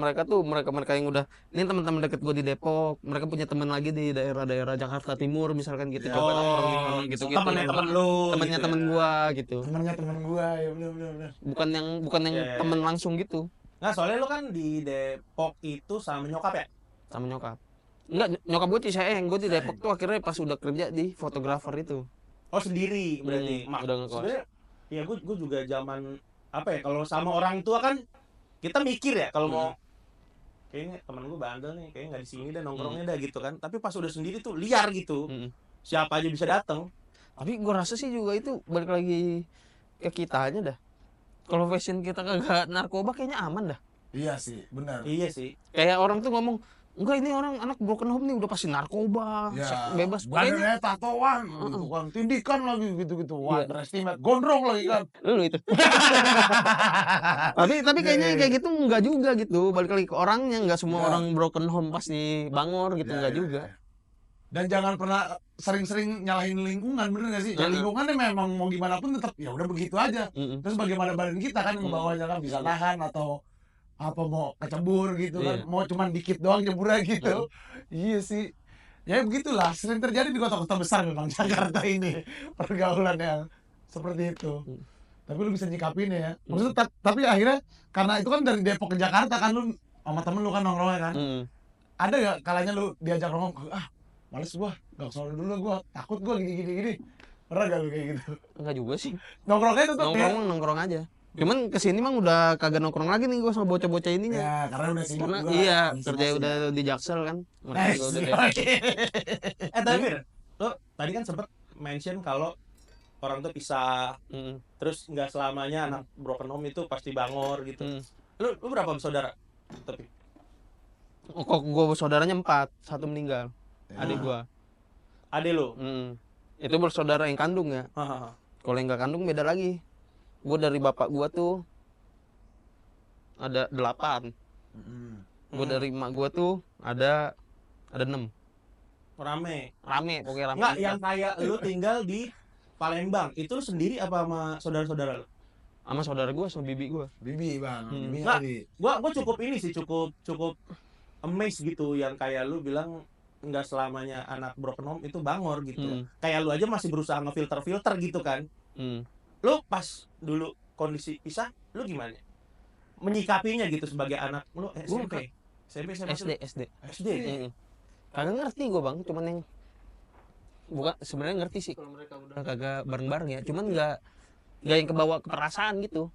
yang udah, ini teman-teman deket gue di Depok, mereka punya teman lagi di daerah-daerah Jakarta Timur misalkan gitu, Ya. coba nongkrong gitu. Temennya temen lu. Temennya gitu temen ya. gua gitu. Temennya temen gua ya benar. Bukan yang Ya. temen langsung gitu, Nah, soalnya lu kan di Depok itu sama nyokap ya? sama nyokap. Enggak, nyokap gue Cisaeng, gue di Depok tuh akhirnya pas udah kerja di fotografer itu. Oh, sendiri berarti. Udah ngekos. Sebenarnya ya gue juga zaman apa ya, kalau sama orang tua kan kita mikir ya kalau mau kayaknya temen gue bandel nih, kayaknya nggak di sini dah nongkrongnya dah gitu kan. Tapi pas udah sendiri tuh liar gitu. Mm. Siapa aja bisa datang. Tapi gue rasa sih juga itu balik lagi ke kitanya dah. Kalau fashion kita kagak narkoba kayaknya aman dah. Iya sih, benar. Iya sih. Kayak orang tuh ngomong, enggak ini orang anak broken home nih udah pasti narkoba, Ya, seks bebas. Kayaknya badannya tatoan gitu kan, tindikan lagi gitu-gitu. Wah, Iya. underestimate, gondrong lagi kan. lu itu. Tapi kayaknya Iya, iya. kayak gitu enggak juga gitu. Balik lagi ke orangnya, enggak semua Iya. orang broken home pasti bangor gitu, Ya, enggak ya, juga. ya. Dan jangan pernah sering-sering nyalahin lingkungan, bener gak sih? Ya, Heeh. lingkungannya memang mau gimana pun tetap ya udah begitu aja. Mm-mm. Terus bagaimana badan kita kan yang ngebawanya kan bisa tahan atau apa mau kecebur gitu kan, Iya. mau cuman dikit doang ceburnya gitu. Iya sih. Ya begitulah, sering terjadi di kota-kota besar memang Jakarta ini pergaulan yang seperti itu. Hmm. Tapi lu bisa nyikapin ya. Maksudnya tapi akhirnya karena itu kan dari Depok ke Jakarta kan lu sama temen lu kan nongkrongnya kan. Mm. Ada gak kalanya lu diajak nongkrong, males gua, gak kesana dulu gua, takut gua gini. Pernah gak lu kayak gitu? Enggak juga sih. Nongkrongnya tetep ya? Nongkrong aja. Cuman kesini mang udah kagak nongkrong lagi nih gua sama bocah-bocah ininya. Ya, karena udah sibuk Karena juga. iya, Masing-masing. kerja udah di Jaksel kan. Mereka Nice. juga udah Tapi Fir, lo tadi kan sempet mention kalau orang tuh pisah, Mm. terus nggak selamanya anak broken home itu pasti bangor gitu. Mm. Lu berapa bersaudara? Tapi Oh, kok gua saudaranya 4, 1 meninggal. Ya. Adik gua. ade lu. Itu bersaudara yang kandung ya. Hahaha. Kalau yang nggak kandung beda lagi. Gua dari bapak gua tuh ada 8. Gua dari emak gua tuh ada 6. Rame. Rame, pokoknya rame. Nggak, yang kayak lu tinggal di Palembang, itu lu sendiri apa sama saudara-saudara lu? Sama saudara gua sama bibi gua. Bibi bang, Bibi Nggak. tadi. Gua cukup ini sih, cukup amazed gitu yang kayak lu bilang nggak selamanya anak broken home itu bangor gitu. Hmm. Kayak lu aja masih berusaha ngefilter gitu kan. Hmm. Lu pas dulu kondisi pisah, lu gimana? Menyikapinya gitu sebagai anak lu SMP. SMP SMA SD. SD. Kagak ngerti gua bang, cuman yang bukan sebenarnya ngerti sih kalau mereka udah kagak bareng-bareng ya, cuman nggak yang kebawa ke perasaan gitu.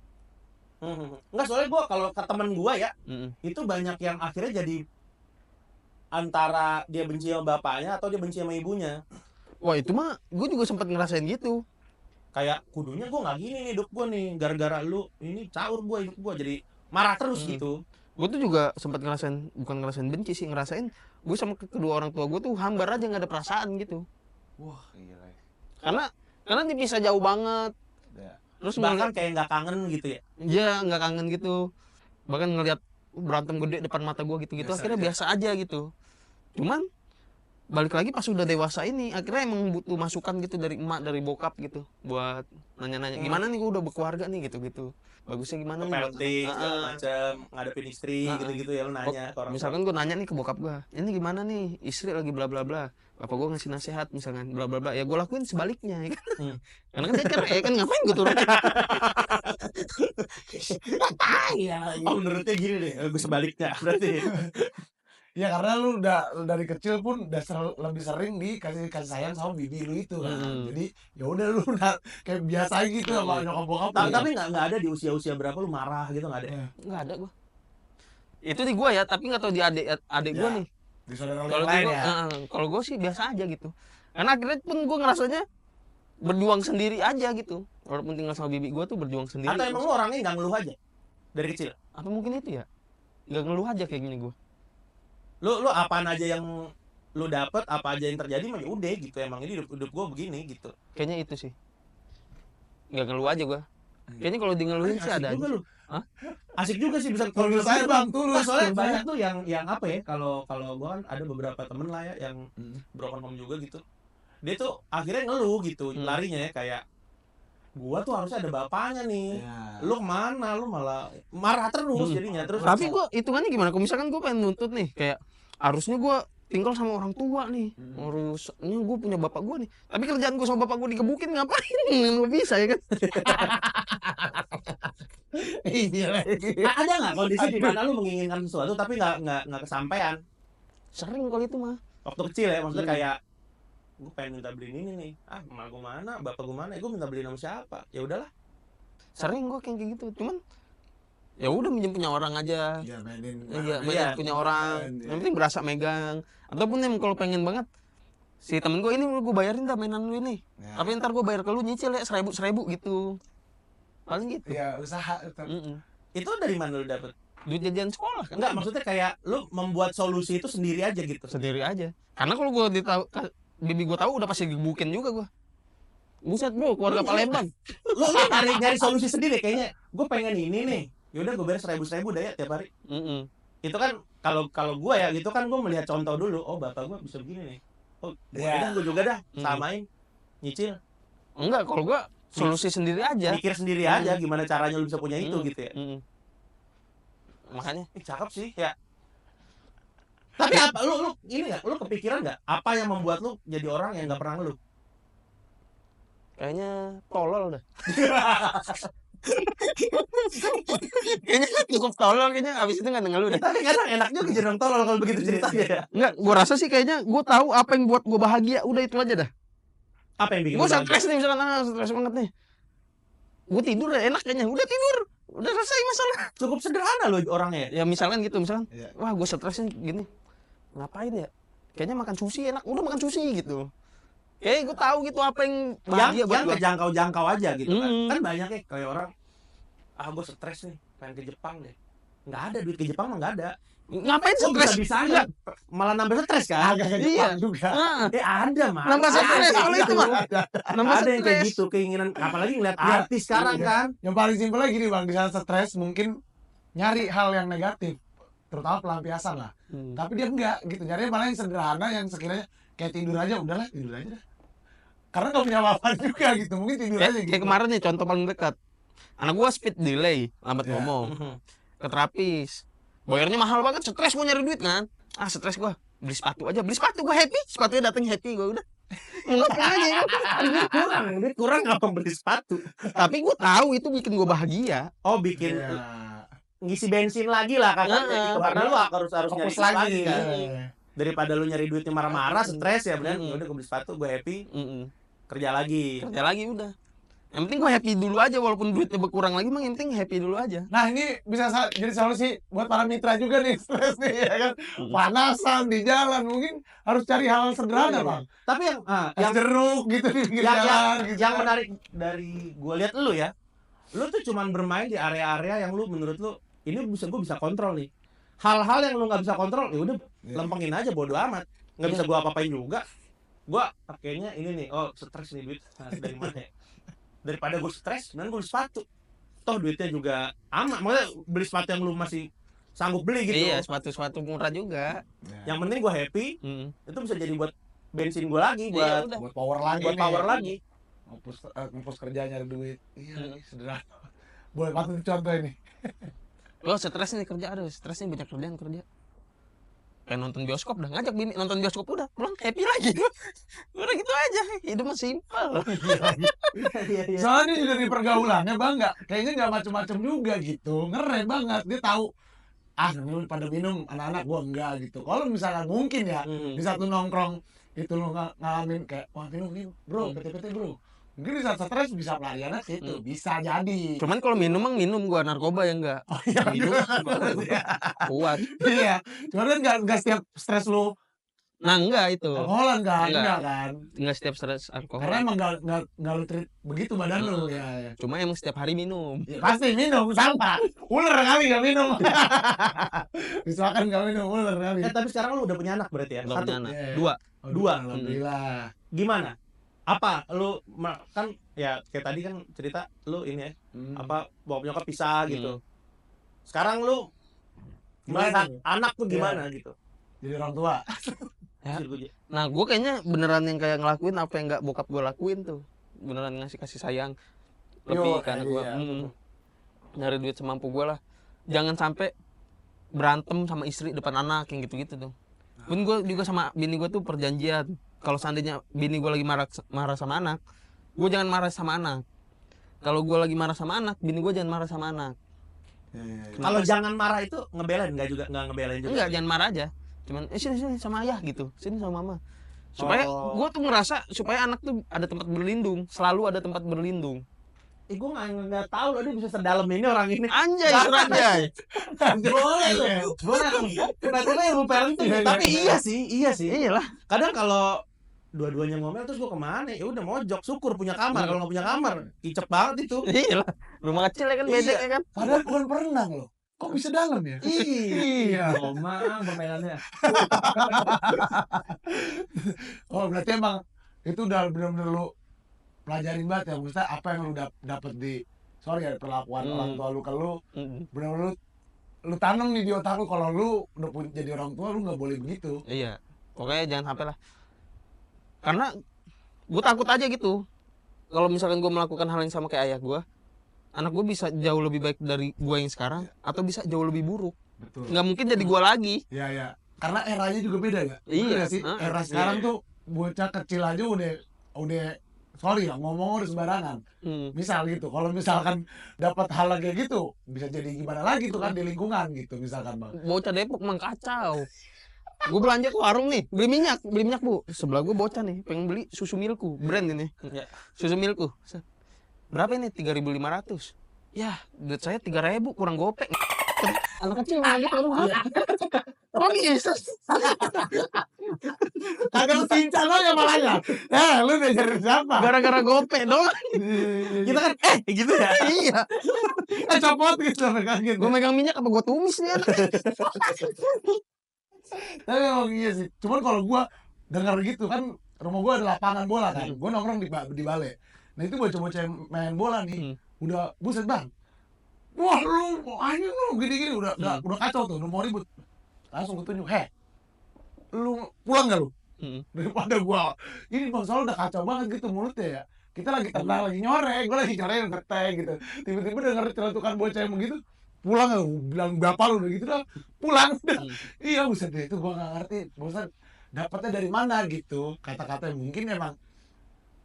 Enggak, soalnya gua kalau ke temen gua ya, Mm-mm. itu banyak yang akhirnya jadi antara dia benci sama bapaknya atau dia benci sama ibunya. Wah itu mah gue juga sempat ngerasain gitu. Kayak kudunya gua nggak gini nih hidup gua nih, gara-gara lu ini caur gua hidup gua, jadi marah terus gitu. Gue tuh juga sempat bukan ngerasain benci sih, ngerasain gue sama kedua orang tua gue tuh hambar aja, nggak ada perasaan gitu. Wah, gila. Karena dipisah jauh banget. Ya. Terus Bahkan kayak nggak kangen gitu ya. ya nggak kangen gitu. Bahkan ngelihat berantem gede depan mata gue gitu-gitu, Biasa akhirnya aja. biasa aja gitu. Cuman balik lagi pas udah dewasa ini, akhirnya emang butuh masukan gitu dari emak, dari bokap gitu, buat nanya-nanya gimana nih gue udah berkeluarga nih gitu-gitu, bagusnya gimana nih buat- Parenting segala Ah, ah. macam, ngadepin istri Ah, ah. gitu-gitu ya, lu nanya ke orang tua. Misalkan gue nanya nih ke bokap gue, ini gimana nih istri lagi bla bla bla, bapak gue ngasih nasihat misalkan bla bla bla, ya gue lakuin sebaliknya ya kan. Karena kan dia cerai kan, ngapain gue turun. Oh menurutnya gini deh, gue sebaliknya berarti. Ya karena lu udah dari kecil pun udah lebih sering dikasih kasih sayang sama bibi lu itu kan. Jadi ya udah lu udah kayak biasa gitu sama nyokap bokap. Tapi nggak ada di usia berapa lu marah gitu, nggak ada. Nggak ada gue. Itu di gue ya, tapi nggak tahu di adik gue Ya. nih. Di saudara lu Kalau yang lain gue, ya. kalau gue sih biasa aja gitu. Karena akhirnya pun gue ngerasanya berjuang sendiri aja gitu. Walaupun tinggal sama bibi gue tuh berjuang sendiri. Atau emang lu orangnya nggak ngeluh aja dari kecil? Apa mungkin itu ya? Nggak ngeluh aja kayak gini gue. Lu apaan aja yang lu dapet, apa aja yang terjadi mah ya udah gitu, emang ini hidup gue begini gitu. Kayaknya itu sih. Nggak ngeluh aja gue. Kayaknya kalau di ngeluhin sih ada Asik juga aja. lu. Hah? Asik juga sih bisa Kalau saya bang tulus. soalnya kalau banyak saya. tuh yang apa ya, kalau gua kan ada beberapa temen lah ya yang broken home juga gitu. Dia tuh akhirnya ngeluh gitu, larinya ya kayak gua tuh harusnya ada bapaknya nih. Ya. Lu kemana? Lu malah marah terus jadinya. Terus Tapi gue hitungannya gimana? Kalau misalkan gue pengen nuntut nih, kayak harusnya gue tinggal sama orang tua nih, harusnya gue punya bapak gue nih. Tapi kerjaan gue sama bapak gue dikebukin, ngapain? Nggak bisa ya kan? Iya lagi. ada nggak kondisi di mana lu menginginkan sesuatu tapi nggak kesampaian Sering kalau itu mah. waktu kecil ya, maksudnya kayak gue pengen minta beliin ini nih, emak gue mana, bapak gue mana, gue minta beliin sama siapa, ya udahlah. Sering gue kayak gitu. Cuman ya udah minjem punya orang aja. Iya mainin. Iya, Iya. punya orang. Iya. Yang penting berasa megang. Ataupun yang kalau pengen banget, si temen gue ini gue bayarin dah mainan lu ini. Ya. Tapi ntar gue bayar ke lu nyicil ya 1.000 gitu. Paling gitu. Ya usaha. Itu dari mana lu dapet? Duit jajan sekolah kan? Enggak, maksudnya kayak lu membuat solusi itu sendiri aja gitu. Sendiri aja. Karena kalau gue bibi gue tahu udah pasti digebukin juga gue. Buset bro, keluarga Palembang. Lu nyari solusi sendiri kayaknya. Gue pengen ini nih. Yaudah gue bayar 1.000 dah ya tiap hari. Itu kan kalau gue ya gitu kan, gue melihat contoh dulu. Oh bapak gue bisa begini nih. Oh Ya. gue juga dah samain nyicil. Enggak, kalau gue solusi sendiri aja. Mikir sendiri aja gimana caranya lu bisa punya itu gitu ya. Makanya Cakep sih ya. Tapi apa lu ini nggak, lu kepikiran nggak apa yang membuat lu jadi orang yang nggak pernah ngeluh? kayaknya tolol dah. Kayaknya cukup tolol, kayaknya abis itu nggak ngeluh dah. Tapi kadang enak juga jadi orang tolol kalau begitu ceritanya ya. Enggak, gue rasa sih kayaknya gue tahu apa yang buat gue bahagia. Udah itu aja dah. Apa yang bikin Gue lu bahagia? stres nih misalkan, stres banget nih. Gue tidur ya enak kayaknya. Udah tidur, udah selesai masalah. Cukup sederhana lu orangnya. Ya misalkan gitu, misalkan, Iya. wah gue stresnya gini. Ngapain ya? Kayaknya makan sushi enak. Udah makan sushi gitu. Kayak gue tahu gitu apa yang bahagia buat Yang gue. kejangkau-jangkau aja gitu kan. Hmm. Kan banyak ya kayak orang, gue stres nih, pengen ke Jepang deh. Nggak ada duit ke Jepang mah nggak ada. Ngapain Kok stres? bisa-bisanya malah nambah stres kan? Agak ke Iya. Jepang juga. Ada mah. Nambah stres Ada kalau itu gitu. mah. Nambah Ada yang kayak stres. gitu, keinginan apalagi ngeliat Iya. artis sekarang Iya. kan. Yang paling simpel lagi nih bang, di saat stres mungkin nyari hal yang negatif, terutama pelampiasan lah. Tapi dia enggak gitu, nyari malah yang sederhana yang sekiranya kayak tidur aja, udahlah tidur aja dah. Karena nggak punya apa-apa juga gitu, mungkin tidur aja gitu. Kayak kemarin nih contoh paling dekat. Anak gua speed delay, lambat Ya. ngomong. Ke terapis. Bayarnya mahal banget, stres gua nyari duit kan. Stres gua. Beli sepatu aja, beli sepatu gua happy, sepatunya datang happy gua udah. Ngapain aja. Duit kurang apa beli sepatu? Tapi gua tahu itu bikin gua bahagia. Oh bikin Ya. ngisi bensin lagi lah kakaknya gitu. Karena lu harus nyari Fokus duit lagi kan. kan. Daripada lu nyari duitnya marah-marah, stres ya bener. Ya udah gue beli sepatu, gue happy, kerja lagi. Kerja lagi udah. Yang penting gua happy dulu aja, walaupun duitnya berkurang lagi mah yang penting happy dulu aja. Nah ini bisa jadi solusi buat para mitra juga nih, stres nih ya kan. Panasan di jalan, mungkin harus cari hal sederhana bang. Tapi Yang jeruk gitu di pinggir yang jalan gitu. yang menarik dari gue lihat lu tuh cuman bermain di area-area yang lu menurut lu ini gue bisa kontrol nih. hal-hal yang lu nggak bisa kontrol ya udah Iya. lempengin aja, bodo amat, nggak bisa gua apa-apain juga. Gua pakainya ini nih, oh stres nih duit. Nah, dari mana ya? Daripada gue stres, mending gue beli sepatu. Toh duitnya juga aman. Maksudnya beli sepatu yang lu masih sanggup beli gitu. Iya, sepatu-sepatu murah juga. Yang penting gue happy, Hmm. itu bisa jadi buat bensin gue lagi, Iya, buat udah. buat power lagi buat nih. power lagi. Ngepus kerja nyari duit. Iya Hmm. lagi sederhana. Boleh patut contoh ini. Lo stres nih kerja, aduh stres nih banyak kerjaan kerja. Kayak nonton bioskop dah, ngajak bini nonton bioskop udah, pulang happy lagi. Udah gitu aja, hidup mah simpel. Iya, iya. Soalnya dia juga di pergaulannya bang, kayaknya nggak macem-macem juga gitu, ngeren banget. Dia tahu ini pada minum anak-anak gua enggak gitu. Kalau misalkan mungkin ya di satu nongkrong itu lo ngalamin kayak wah minum bro, PT bro. Mungkin di saat stres bisa pelariannya ke situ, bisa jadi. Cuman kalau minum mah minum gua, narkoba ya enggak. Oh iya, Minum kuat. iya. Cuman kan nggak setiap stres lu Nah, enggak itu. alkoholan kan, Enggak. enggak kan? Enggak setiap stres alkohol. Karena emang nggak lu treat begitu badan lu ya. Cuma emang setiap hari minum. Ya, pasti minum sampah. Ular kali nggak minum. Misalkan nggak minum ular kali. Tapi sekarang lu udah punya anak berarti ya? Udah Satu. punya anak. Iya. Dua. Oh, Dua. Alhamdulillah. Gimana? Apa lu kan ya kayak tadi kan cerita lu ini ya, apa bokap nyokap pisah gitu. Sekarang lu Gimana? melihat anak tuh gimana gitu? Jadi orang tua. Ya. Jujur gua, Nah, gue kayaknya beneran yang kayak ngelakuin apa yang nggak bokap gue lakuin tuh. Beneran ngasih kasih sayang lebih Yo, karena gue iya. nyari duit semampu gue lah. Jangan sampai berantem sama istri depan anak yang gitu-gitu tuh. Pun gue juga sama bini gue tuh perjanjian. Kalau seandainya bini gue lagi marah sama anak, gue jangan marah sama anak. Kalau gue lagi marah sama anak, bini gue jangan marah sama anak. kalau jangan marah itu ngebelain nggak ngebelain juga. Enggak, jangan marah aja. Cuman sini sama ayah gitu, sini sama mama. Supaya Oh. gue tuh ngerasa supaya anak tuh ada tempat berlindung, selalu ada tempat berlindung. Gue nggak tahu loh dia bisa sedalam ini orang ini. Anjay, Jangan. Suranjay. Boleh loh. Boleh. Tiba-tiba ilmu parenting. Iya, iya, Tapi iya. iya sih. Iyalah. Kadang kalau dua-duanya ngomel terus gue kemana? Ya udah mojok, syukur punya kamar. Kalau nggak punya kamar, kicep banget itu. Iyalah. Rumah kecil ya kan beda Iya. ya kan. Padahal bukan perenang loh. Kok bisa dalam ya? Iya. Omang permainannya. Oh berarti emang itu udah bener-bener lu pelajarin banget ya. Maksudnya apa yang lu dapet di sorry ya perlakuan orang tua lu ke lu, bener-bener lu tanam nih di otak lu kalau lu udah jadi orang tua lu nggak boleh begitu. Iya. Pokoknya jangan sampai lah. Karena gue takut aja gitu. Kalau misalkan gue melakukan hal yang sama kayak ayah gue, anak gue bisa jauh lebih baik dari gue yang sekarang, atau bisa jauh lebih buruk. Betul. Nggak mungkin jadi gue lagi. Iya ya. Karena eranya juga beda ya. Iya. Bener nggak sih. Ah, Era sekarang tuh bocah kecil aja udah sorry ya ngomong udah sembarangan. Misal gitu. Kalau misalkan dapat hal kayak gitu, bisa jadi gimana lagi tuh kan di lingkungan gitu misalkan bang. Bocah Depok emang kacau. Gue belanja ke warung nih, beli minyak bu. Sebelah gue bocah nih, pengen beli susu Milku, brand ini. Iya. Susu Milku. Berapa ini? 3.500. Ya, duit saya 3.000 kurang gopek. Anak kecil ngaget baru. Kok bisa? Kagak cincang lo ya malahnya. Lu udah jadi siapa? Gara-gara gopek doang. Kita kan gitu ya. Iya. Copot gitu sampai kaget. Gue megang minyak apa gue tumis nih anak. Tapi emang iya sih. Cuman kalau gua denger gitu kan rumah gua ada lapangan bola kan. Gua nongkrong di balai. Nah itu bocah-bocah yang main bola nih. Udah buset bang. Wah lu anjing lu gini-gini udah kacau tuh. Udah mau ribut. Langsung ketunjuk. Lu pulang gak lu? Daripada gua ini bang soalnya udah kacau banget gitu mulutnya ya. Kita lagi tenang lagi nyoreng. Gua lagi nyoreng ngeteh gitu. Tiba-tiba denger celutukan bocah yang begitu. Pulang gak? Bilang bapak lu udah gitu dah. Pulang udah. Iya buset deh itu gua gak ngerti. Bosan dapatnya dari mana gitu. Kata-kata yang mungkin emang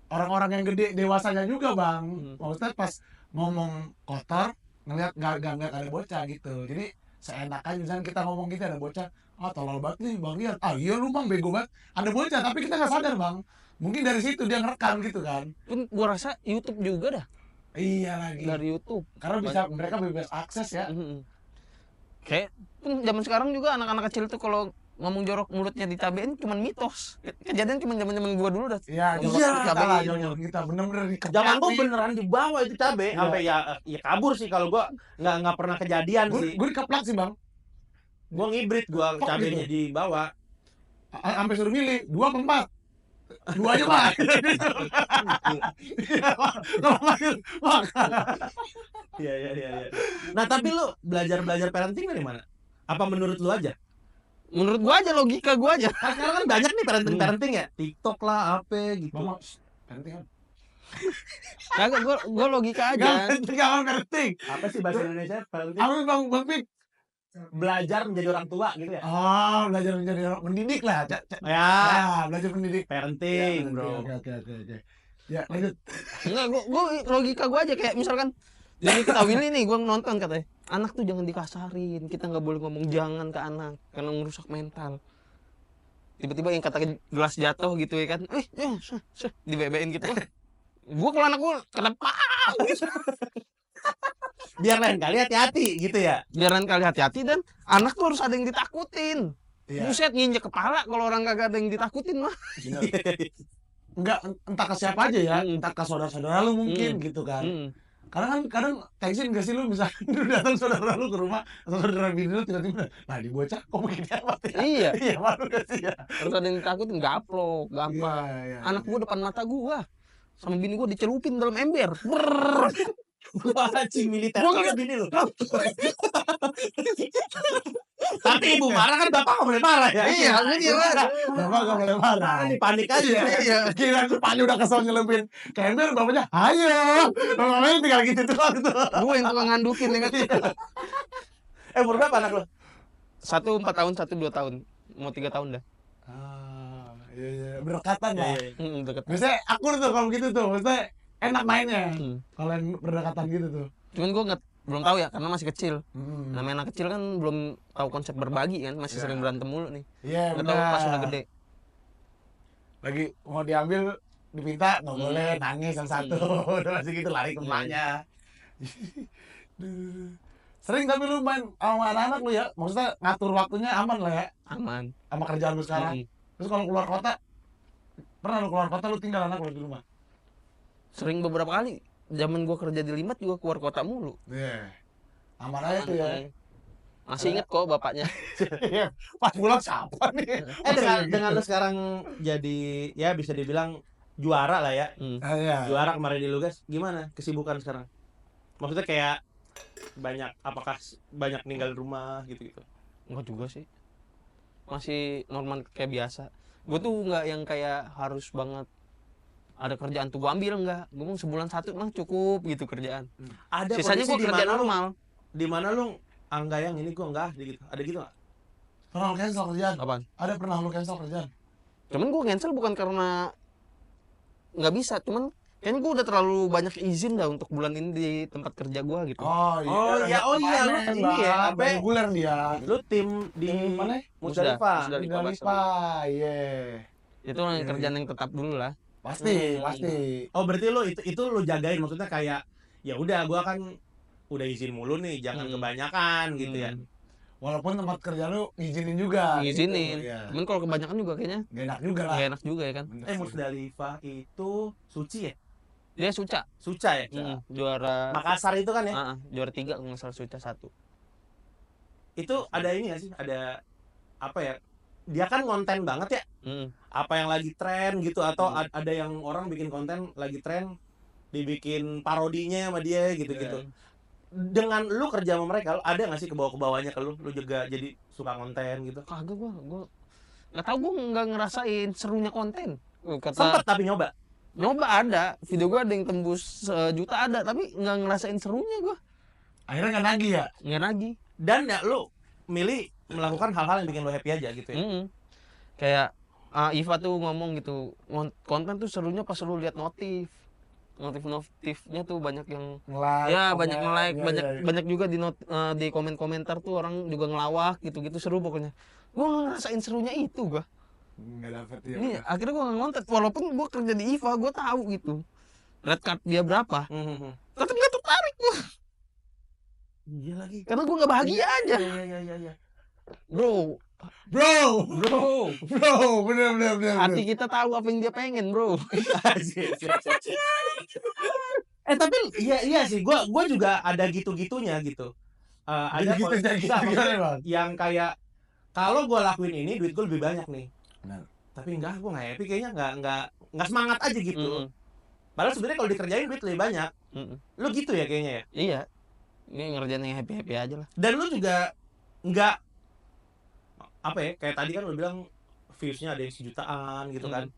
orang-orang yang gede dewasanya juga bang. Maksudnya pas ngomong kotor ngeliat gak ada bocah gitu. Jadi seenaknya misalnya kita ngomong gitu ada bocah. Tolol banget nih bang lihat. Iya lu bang bego banget. Ada bocah tapi kita gak sadar bang. Mungkin dari situ dia ngerekam gitu kan. Pun gue rasa YouTube juga dah. Iya lagi. Dari YouTube. Karena bisa mereka bebas akses ya. Kayak pun zaman sekarang juga anak-anak kecil tuh kalau ngomong jorok mulutnya dicabein cuman mitos. Kejadian cuma zaman-zaman gua dulu dah. Iya, Dicabein. kita bener-bener dikeplak. Zaman gua beneran dibawa itu cabe sampai ya kabur sih kalau gua nggak pernah kejadian sih. Gue dikeplak sih bang. Gua ngibrit, gua Kok cabenya gitu? di bawah. Sampai suruh milih 2 apa 4. 2 aja mah. Kalau makan makan. Iya. Nah, tapi lu belajar parenting dari mana? Apa menurut lu aja? Menurut gua aja, logika gua aja. Kan sekarang kan banyak nih parenting ya, TikTok lah, apa gitu. Mama, parenting kan? Kagak, gua logika aja. Jangan parenting. Apa sih bahasa Indonesia parenting? Apa Bang Pik? Belajar menjadi orang tua gitu ya. Oh, belajar menjadi orang mendidik lah. Ya, Belajar mendidik. parenting, bro. Oke. Ya, lanjut. Enggak, gua logika gua aja kayak misalkan jadi kita Willy nih, gua nonton katanya, anak tuh jangan dikasarin, kita nggak boleh ngomong jangan ke anak karena merusak mental. Tiba-tiba yang kata gelas jatuh gitu ya kan, dibebein gitu. Gua kalau anak gua kenapa? Biar lain kali hati-hati gitu ya. Biar lain kali hati-hati, dan anak tuh harus ada yang ditakutin. Iya. Buset, nginjek kepala kalau orang kagak ada yang ditakutin mah. Enggak, entah ke siapa aja ya, entah ke saudara-saudara lu mungkin gitu kan. Karena kan kadang tensin gak sih lu misalkan lu datang saudara lu ke rumah atau saudara bini lu tiba-tiba, nah di bocah kok begini amat ya? Iya, Iya, malu gak sih ya? harus ada yang ditakutin, gaplok, gampang. Iya. Anak gua depan mata gua sama bini gua dicelupin dalam ember. Brrrr. Wah, anjing militer Gua banget gini lu. Tapi ibu marah kan bapak gak boleh marah ya. Iya, dia marah. Bapak gak boleh marah. Ini panik aja. Iya, kira bapaknya udah kesel nyelupin ke ember, bapaknya, ayo. Bapaknya tinggal gitu doang tuh. Gua yang tukang ngandukin ya kan. Umur berapa anak lu? 1 4 tahun, 1 2 tahun. Mau 3 tahun dah. Iya, berdekatan lah. Deket. Biasanya akur tuh kalau gitu tuh, maksudnya enak mainnya. Hmm. Kalau yang berdekatan gitu tuh. Cuman gua belum tahu ya karena masih kecil. Namanya anak kecil kan belum tahu konsep berbagi kan, masih sering berantem mulu nih. Iya, Nggak tahu pas udah gede. Lagi mau diambil, diminta nggak boleh, nangis yang satu. Udah masih gitu lari ke emaknya. Duh. Sering tapi lu main sama anak-anak lu ya, maksudnya ngatur waktunya aman lah ya, Aman. sama kerjaan lu sekarang. Terus kalau keluar kota, pernah lu keluar kota lu tinggal anak lu di rumah? Sering beberapa kali. Zaman gua kerja di Limat juga keluar kota mulu. Iya. Aman aja tuh ya. Masih inget kok bapaknya. Pas pulang siapa nih? Dengan lu sekarang jadi ya bisa dibilang juara lah ya. Iya. Juara kemarin di Lugas, gimana kesibukan sekarang? Maksudnya kayak apakah banyak ninggal rumah gitu-gitu? Enggak juga sih. Masih normal kayak biasa. Gue tuh nggak yang kayak harus banget ada kerjaan tuh gua ambil, enggak. Gue mau sebulan 1 mah cukup gitu kerjaan. Ada Sisanya kondisi gua kerja normal. Di mana lu angga yang ini gua enggak gitu. Ada gitu enggak? Pernah lu cancel kerjaan? Apaan? Ada pernah lu cancel kerjaan? Cuman gue cancel bukan karena nggak bisa, cuman kayaknya gue udah terlalu banyak izin dah untuk bulan ini di tempat kerja gue gitu. Oh iya, lu ini ya, apa? Reguler dia. Lu tim di mana? Musdalifah. Musdalifah, iya. Itu yang kerjaan yang tetap dulu lah. Pasti. Oh, berarti lu itu lu jagain, maksudnya kayak ya udah gua kan udah izin mulu nih, jangan kebanyakan gitu ya. Walaupun tempat kerja lu ngizinin juga. Ngizinin. Gitu, ya. Cuman kalau kebanyakan juga kayaknya Gak enak juga lah. nggak enak juga ya kan. Musdalifah itu suci ya? Dia Suca. Suca ya? Juara Makassar itu kan ya? juara 3 kalau nggak salah, Suca 1. Itu ada ini nggak sih? Ada apa ya? Dia kan konten banget ya? Apa yang lagi tren gitu, atau ada yang orang bikin konten lagi tren dibikin parodinya sama dia gitu-gitu. Dengan lu kerja sama mereka, lu ada nggak sih kebawa-kebawanya ke lu juga jadi suka konten gitu? Kagak, gua nggak tahu, gua nggak ngerasain serunya konten. Sempet tapi nyoba ada video gua ada yang tembus 1 juta ada, tapi nggak ngerasain serunya gua. Akhirnya nggak nagih ya? Nggak lagi. dan ya lu milih melakukan hal-hal yang bikin lu happy aja gitu ya. Kayak Iva tuh ngomong gitu, konten tuh serunya pas lu lihat notifnya tuh banyak yang Nge-like, ya banyak nge-like, ya. banyak juga di komen-komentar tuh orang juga ngelawak gitu-gitu, seru pokoknya. Gua nggak ngerasain serunya itu gua. Nggak dapet ya. Ini akhirnya gua nggak ngonten, walaupun gua kerja di Iva, gua tahu gitu red card dia berapa, tetap nggak tertarik gua. Iya lagi. Karena gua nggak bahagia aja. Iya. Bro, bener. hati kita tahu apa yang dia pengen, bro. Tapi iya sih, gua juga ada gitu-gitunya gitu. ada Gitu, enggak, gitu, maksudnya gimana, Bang? yang kayak kalau gue lakuin ini duit gue lebih banyak nih. Benar. Tapi enggak, gue nggak happy kayaknya nggak semangat aja gitu. Mm-mm. Padahal sebenarnya kalau dikerjain duit lebih banyak. Mm-mm. Lu gitu ya kayaknya ya. Iya, ini ngerjain yang happy aja lah. Dan lu juga nggak apa ya, kayak tadi kan lu bilang views-nya ada yang sejutaan gitu kan.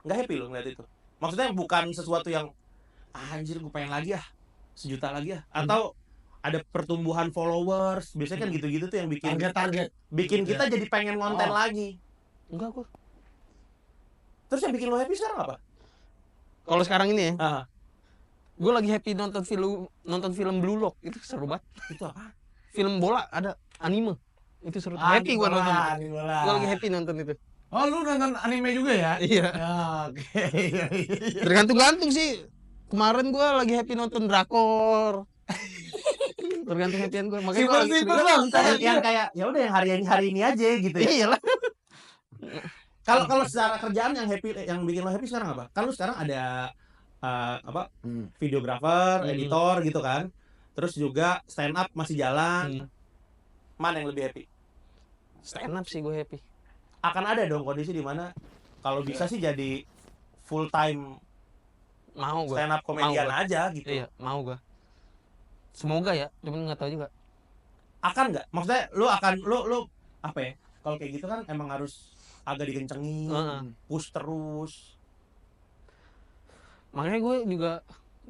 Nggak happy lu ngeliat itu. Maksudnya bukan sesuatu yang anjir gue pengen lagi ah, sejuta lagi ah. Atau ada pertumbuhan followers. Biasanya kan gitu-gitu tuh yang Target. bikin kita jadi pengen konten Oh. lagi. Enggak gua. Terus yang bikin lo happy sekarang apa? Kalau sekarang ini ya, Ah, gue lagi happy nonton film Blue Lock, itu seru banget. itu apa? Film bola ada anime, itu seru. Happy gue nonton. bola. Gue lagi happy nonton itu. Oh, lu nonton anime juga ya? Iya. Ya, oke. Iya, iya. Tergantung sih. Kemarin gue lagi happy nonton drakor. Tergantung happyan gue. Makanya gue lagi Simpel-simpel, sering- Bang. Yang kayak ya udah yang hari ini aja gitu ya. Iya lah. Kalau secara kerjaan yang happy, yang bikin lo happy sekarang apa? Kan lu sekarang ada apa? Videographer, editor gitu kan. Terus juga stand up masih jalan. Mana yang lebih happy? Stand up sih gue happy. Akan ada dong kondisi di mana kalau bisa sih jadi full time Mau gue. stand up komedian Mau aja gitu. Iya, mau gue. Semoga ya, cuman nggak tahu juga. Akan nggak? Maksudnya lu akan lu apa ya? Kalau kayak gitu kan emang harus agak dikencengin, Heeh. push terus. Makanya gue juga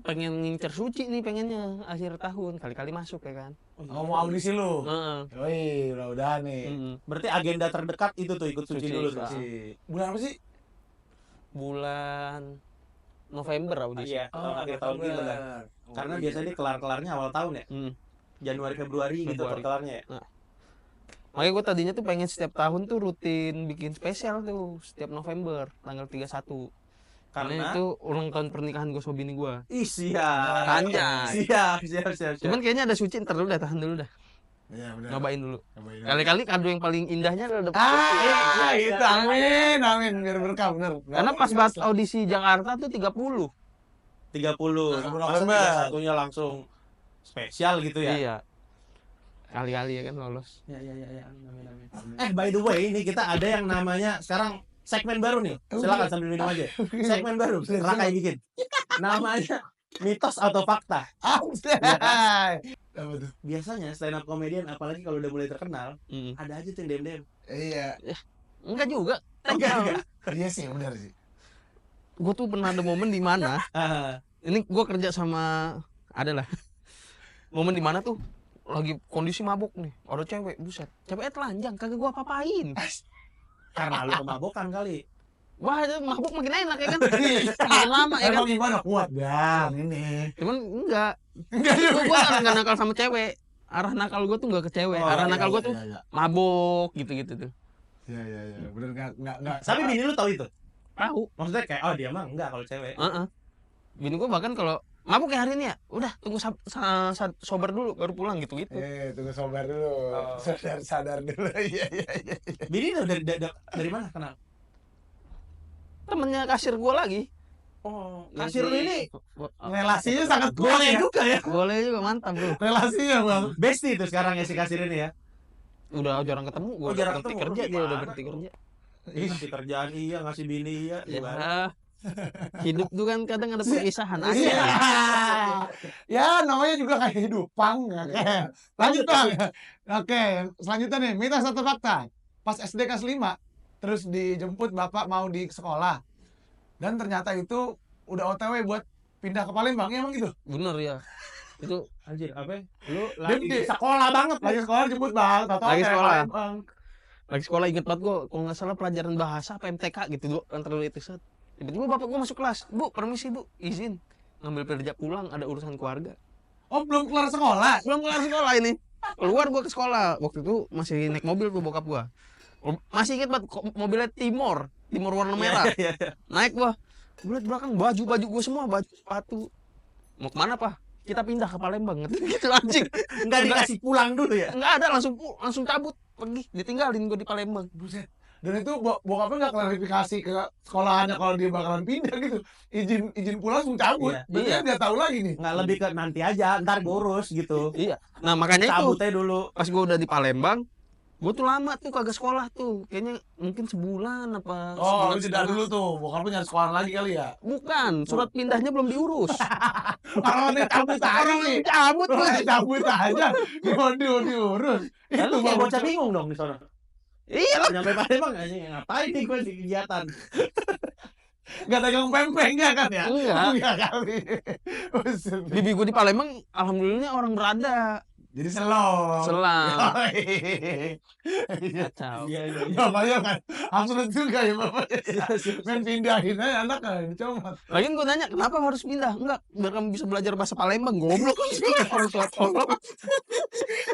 pengen ngincer suci nih pengennya akhir tahun kali-kali masuk ya kan. Oh, mau audisi lu? Heeh. Wih, udah nih. Berarti agenda terdekat itu tuh ikut suci Suci, dulu Pak. tuh. Si bulan apa sih? Bulan November audisi. Iya, akhir tahun gitu kan. Karena biasanya dia kelar-kelarnya awal tahun ya. Januari Februari gitu Februari. kelarnya ya. Makanya gue tadinya tuh pengen setiap tahun tuh rutin bikin spesial tuh setiap November tanggal 31. Karena Karena itu ulang tahun pernikahan gue sama bini gue. ih siap. Anjay. Siap. Cuman kayaknya ada suci ntar dulu dah, tahan dulu dah. Iya, benar. Nyobain dulu. Cobain. Kali-kali kado yang paling indahnya udah dapet suci. Itu amin biar berkah bener. Karena pas banget audisi Jakarta tuh 30. 30 November. Masa 31-nya langsung spesial gitu ya. Iya. Kali-kali ya kan lolos. Ya. Amin. By the way, ini kita ada yang namanya sekarang segmen baru nih. Silakan sambil minum aja. Segmen baru, Raka yang bikin. Namanya mitos atau fakta. Apa tuh? Biasanya stand up comedian apalagi kalau udah mulai terkenal, ada aja tuh yang DM-DM. Iya. Enggak juga. Enggak. Iya sih, benar sih. Gue tuh pernah ada momen di mana ini gue kerja sama adalah momen di mana tuh lagi kondisi mabuk nih, ada cewek, buset, ceweknya telanjang, kagak gue apa-apain. Karena lu kemabukan kali. Wah, itu mabuk makin enak ya kan, makin lama ya kan. Emang gimana kuat bang ini? Cuman enggak gue nggak nakal sama cewek, arah nakal gue tuh nggak ke cewek, arah nakal gue tuh mabuk gitu-gitu tuh. Iya. Bener nggak. Tapi bini lu tahu itu? Tahu. Maksudnya kayak oh dia mah enggak kalau cewek. Bini gue bahkan kalau mabuk kayak hari ini ya, udah tunggu sober dulu baru pulang gitu. Tunggu sabar dulu. Sadar dulu. Iya. Bini lu dari mana kenal? Temennya kasir gue lagi. Oh, kasir lu ini Relasinya sangat kuat boleh ya. juga ya. Boleh juga, mantap bro. Relasinya bang. Bestie itu sekarang ya si kasir ini ya. Udah jarang ketemu, gue Oh, jarang berhenti ketemu. kerja, dia Gimana udah berhenti kerja. Ngasih kerjaan iya, ngasih bini iya. Gimana? Ya, hidup tuh kan kadang ada perpisahan Iya. aja. Ya namanya juga kayak hidup pang. Lanjut bang. Oke, selanjutnya nih mitos atau fakta. Pas SD kelas 5 terus dijemput bapak mau di sekolah dan ternyata itu udah OTW buat pindah ke Palembang, ya emang gitu? Bener ya. Itu Anjir, apa? Lu lagi Dia- di sekolah banget. Lagi sekolah jemput bang, tahu-tahu Lagi kayak sekolah. Palembang. lagi sekolah inget banget gue, kalau nggak salah pelajaran bahasa apa MTK gitu dulu antara itu set. Tiba-tiba bapak gue masuk kelas, bu permisi bu, izin ngambil kerja pulang, ada urusan keluarga. Oh belum kelar sekolah? Belum kelar sekolah ini. Keluar gue ke sekolah, waktu itu masih naik mobil tuh bokap gue. Masih inget banget mobilnya Timor warna merah. Iya. Naik gua liat belakang baju gue semua, baju sepatu. Mau kemana pak? Kita pindah ke Palembang gitu anjing. Enggak dikasih pulang dulu ya. Enggak ada, langsung cabut pergi, ditinggalin gue di Palembang. Buset. Dan itu bokapnya nggak klarifikasi ke sekolahannya kalau dia bakalan pindah gitu. Izin pulang langsung cabut. Iya. Berarti Iya. kan nggak tahu lagi nih. Nggak lebih ke nanti aja, ntar gue urus gitu. Iya. Nah makanya itu Cabut aja dulu. pas gue udah di Palembang, gue tuh lama tuh kagak sekolah tuh, kayaknya mungkin sebulan apa. Oh, sebulan lu jeda setengah. dulu tuh. Bokapnya nyari sekolah lagi kali ya. Bukan, surat pindahnya belum diurus. Orang nih cabut aja nih. Cabut tuh. Orang cabut aja. Waduh, diurus. Lalu Itu kayak Bang. bocah bingung dong di sana. Iya lah. Nyampe Palembang anjing ngapain nih gue di kegiatan. Nggak dagang pempengnya kan ya? Enggak. Enggak kali. Buset. Bibi gue di Palembang, alhamdulillah orang berada. Jadi selong. Selang. Iya. Kacau. Iya iya. Bapaknya kan absolut juga ya bapaknya. Main pindahin aja anak kan comot. Lagian gue nanya, kenapa harus pindah? Enggak, biar kamu bisa belajar bahasa Palembang. Goblok. Orang tua tolong.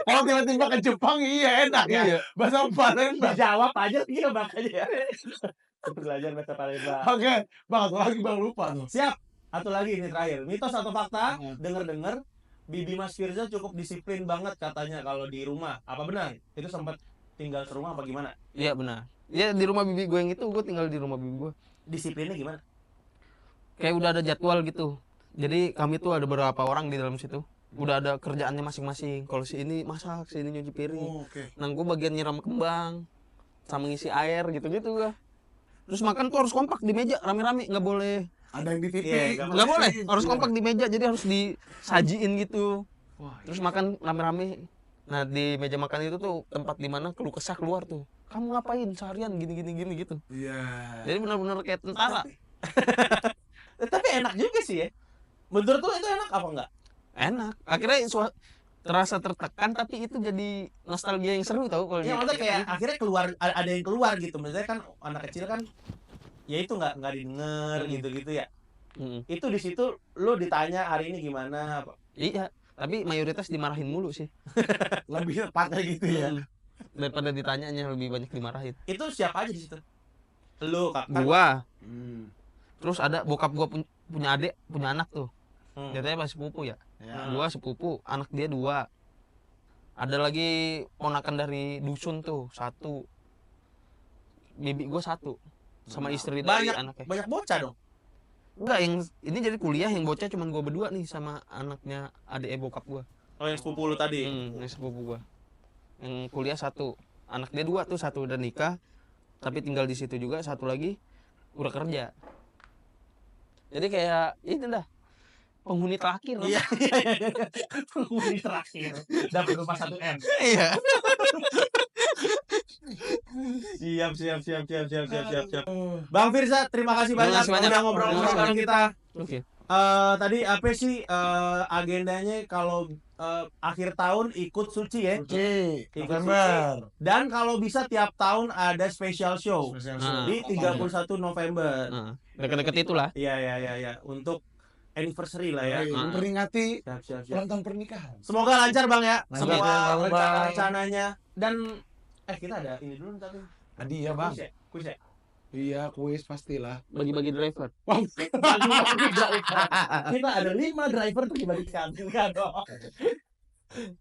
Kalau tiba-tiba ke Jepang iya enak ya. Iya. Bahasa Palembang. Dijawab aja iya makanya. Belajar bahasa Palembang. Oke, Bang, satu lagi Bang lupa tuh. Siap. Satu lagi ini terakhir. Mitos atau fakta? Dengar-dengar Bibi Mas Firza cukup disiplin banget katanya kalau di rumah. Apa benar? Itu sempat tinggal serumah apa gimana? Iya benar. Iya di rumah bibi gue yang itu, gue tinggal di rumah bibi gue. Disiplinnya gimana? Kayak udah ada jadwal gitu. Jadi kami tuh ada beberapa orang di dalam situ. Udah ada kerjaannya masing-masing. Kalau si ini masak, si ini nyuci piring. Oke. Nah gue bagian nyiram kembang sama ngisi air gitu-gitu gue. Terus makan tuh harus kompak di meja rame-rame, nggak boleh. Ada yang di TV. Iya, Nggak boleh, harus kompak di meja, jadi harus disajiin gitu. Wah, Terus makan rame-rame. Nah di meja makan itu tuh tempat dimana keluh kesah keluar tuh. Kamu ngapain seharian gini gitu. iya. Jadi benar-benar kayak tentara. Tapi enak juga sih ya. Menurut tuh itu enak apa enggak? Enak. Akhirnya terasa tertekan, tapi itu jadi nostalgia yang seru tau kalau Iya, maksudnya kayak akhirnya keluar ada yang keluar gitu. Maksudnya kan anak kecil kan ya itu nggak didengar gitu-gitu ya. Mm. Itu di situ lu ditanya hari ini gimana apa? Iya, tapi mayoritas dimarahin mulu sih. Lebih tepatnya gitu ya. Daripada ditanyanya lebih banyak dimarahin. Itu siapa aja di situ? Lu kakak. Gua, Hmm. terus ada bokap gua punya adik, punya anak tuh. Hmm. Jadinya masih sepupu ya. Ya. Gua sepupu, anak dia 2. Ada lagi ponakan dari dusun tuh 1. Bibi gua 1. Sama istri dari Banyak anaknya. banyak bocah dong. Enggak, yang ini jadi kuliah, yang bocah cuman gua berdua nih sama anaknya adik bokap gua. Oh yang sepupu lu tadi. Yang sepupu gua. Yang kuliah 1. Anak dia 2 tuh, 1 udah nikah, tapi tinggal di situ juga, 1 lagi udah kerja. Jadi kayak ini dah penghuni terakhir. Iya iya iya. Penghuni terakhir. Dapat rumah 1M. Iya. Siap. Bang Firza, terima kasih banyak kasih banyak. udah ngobrol-ngobrol bareng kita. Oke. Tadi apa sih agendanya kalau akhir tahun ikut suci ya? Oke, Ikut November. Dan kalau bisa tiap tahun ada special show Spesial Nah. di 31 November. Nah, deket-deket itulah. Iya. Untuk anniversary lah ya. Oke, memperingati Siap. ulang tahun pernikahan. Semoga lancar Bang ya. Lancar, Semua Bang. rencana-rencananya. Dan kita ada ini dulu tapi. Hadiah, Bang. Kuis ya? Iya, kuis pastilah. Bagi-bagi driver. Wah, Kita ada 5 driver tuh dibagikan. Enggak dong.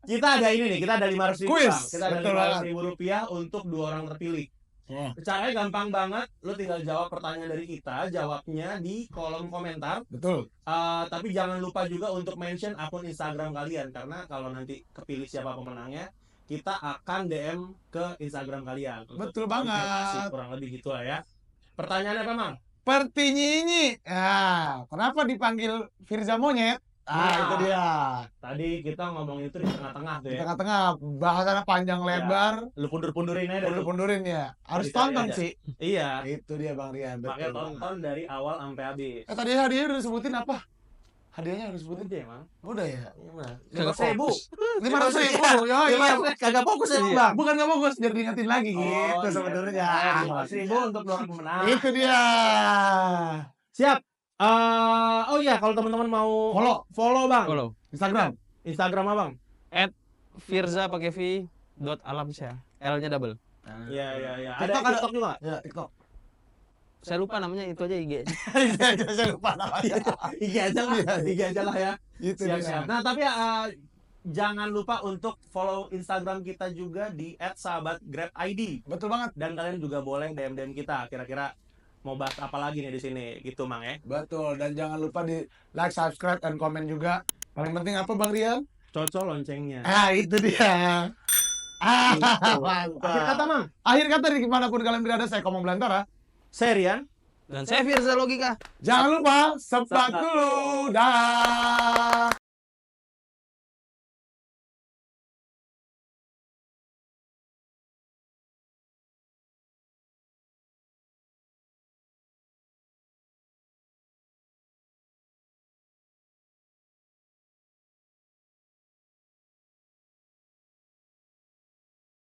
Kita ada ini nih, kita ada 500 ribu. Kuis, Bang. Kita ada betul 500 ribu rupiah untuk 2 orang terpilih. oh, Caranya gampang banget, lu tinggal jawab pertanyaan dari kita, jawabnya di kolom komentar. betul. Tapi jangan lupa juga untuk mention akun Instagram kalian, karena kalau nanti kepilih siapa pemenangnya, kita akan DM ke Instagram kalian. Untuk Betul banget. konfirmasi, kurang lebih gitu lah ya. Pertanyaannya apa, Mang? Pertinyinyi. Ya, kenapa dipanggil Firza Monyet? Nah. Itu dia. Tadi kita ngomongin itu di tengah-tengah tuh Di ya. tengah-tengah bahasannya panjang lebar. Lu pundur-pundurin aja dulu. Pundur-pundurin ya. Harus Dicari tonton aja. sih. Iya. Itu dia Bang Rian. Makanya Betul. tonton dari awal sampai habis. Tadi hadiahnya udah disebutin apa? Hadiahnya harus sebutin. Udah emang. Udah ya. Kagak 500.000. 500.000. Ya, iya. Kagak fokus ya, Iya. Bang. Bukan nggak fokus, biar diingetin lagi gitu iya. sebenarnya. 500.000 untuk dua orang pemenang. Itu dia. Siap. Oh iya, kalau teman-teman mau follow Bang. Follow. Instagram. Instagram Abang. Firza pakai V .alamsyah. L-nya double. Iya. Ada TikTok ada. TikTok juga. Ya, TikTok. Saya lupa namanya, itu aja IG. Saya lupa namanya. IG aja lah. IG aja lah ya. Itu Siap. dia. Nah, tapi jangan lupa untuk follow Instagram kita juga di @sahabatgrabid. Betul banget. Dan kalian juga boleh DM kita. Kira-kira mau bahas apa lagi nih di sini gitu, Mang ya. Betul, dan jangan lupa di like, subscribe, dan komen juga. Paling penting apa Bang Rian? Cocok loncengnya. Itu dia. Mantap. Akhir kata, Mang. Akhir kata di dimanapun kalian berada, saya Komong Belantara. Serian. Dan saya Firza Logika. Jangan lupa sebat dulu. Dah.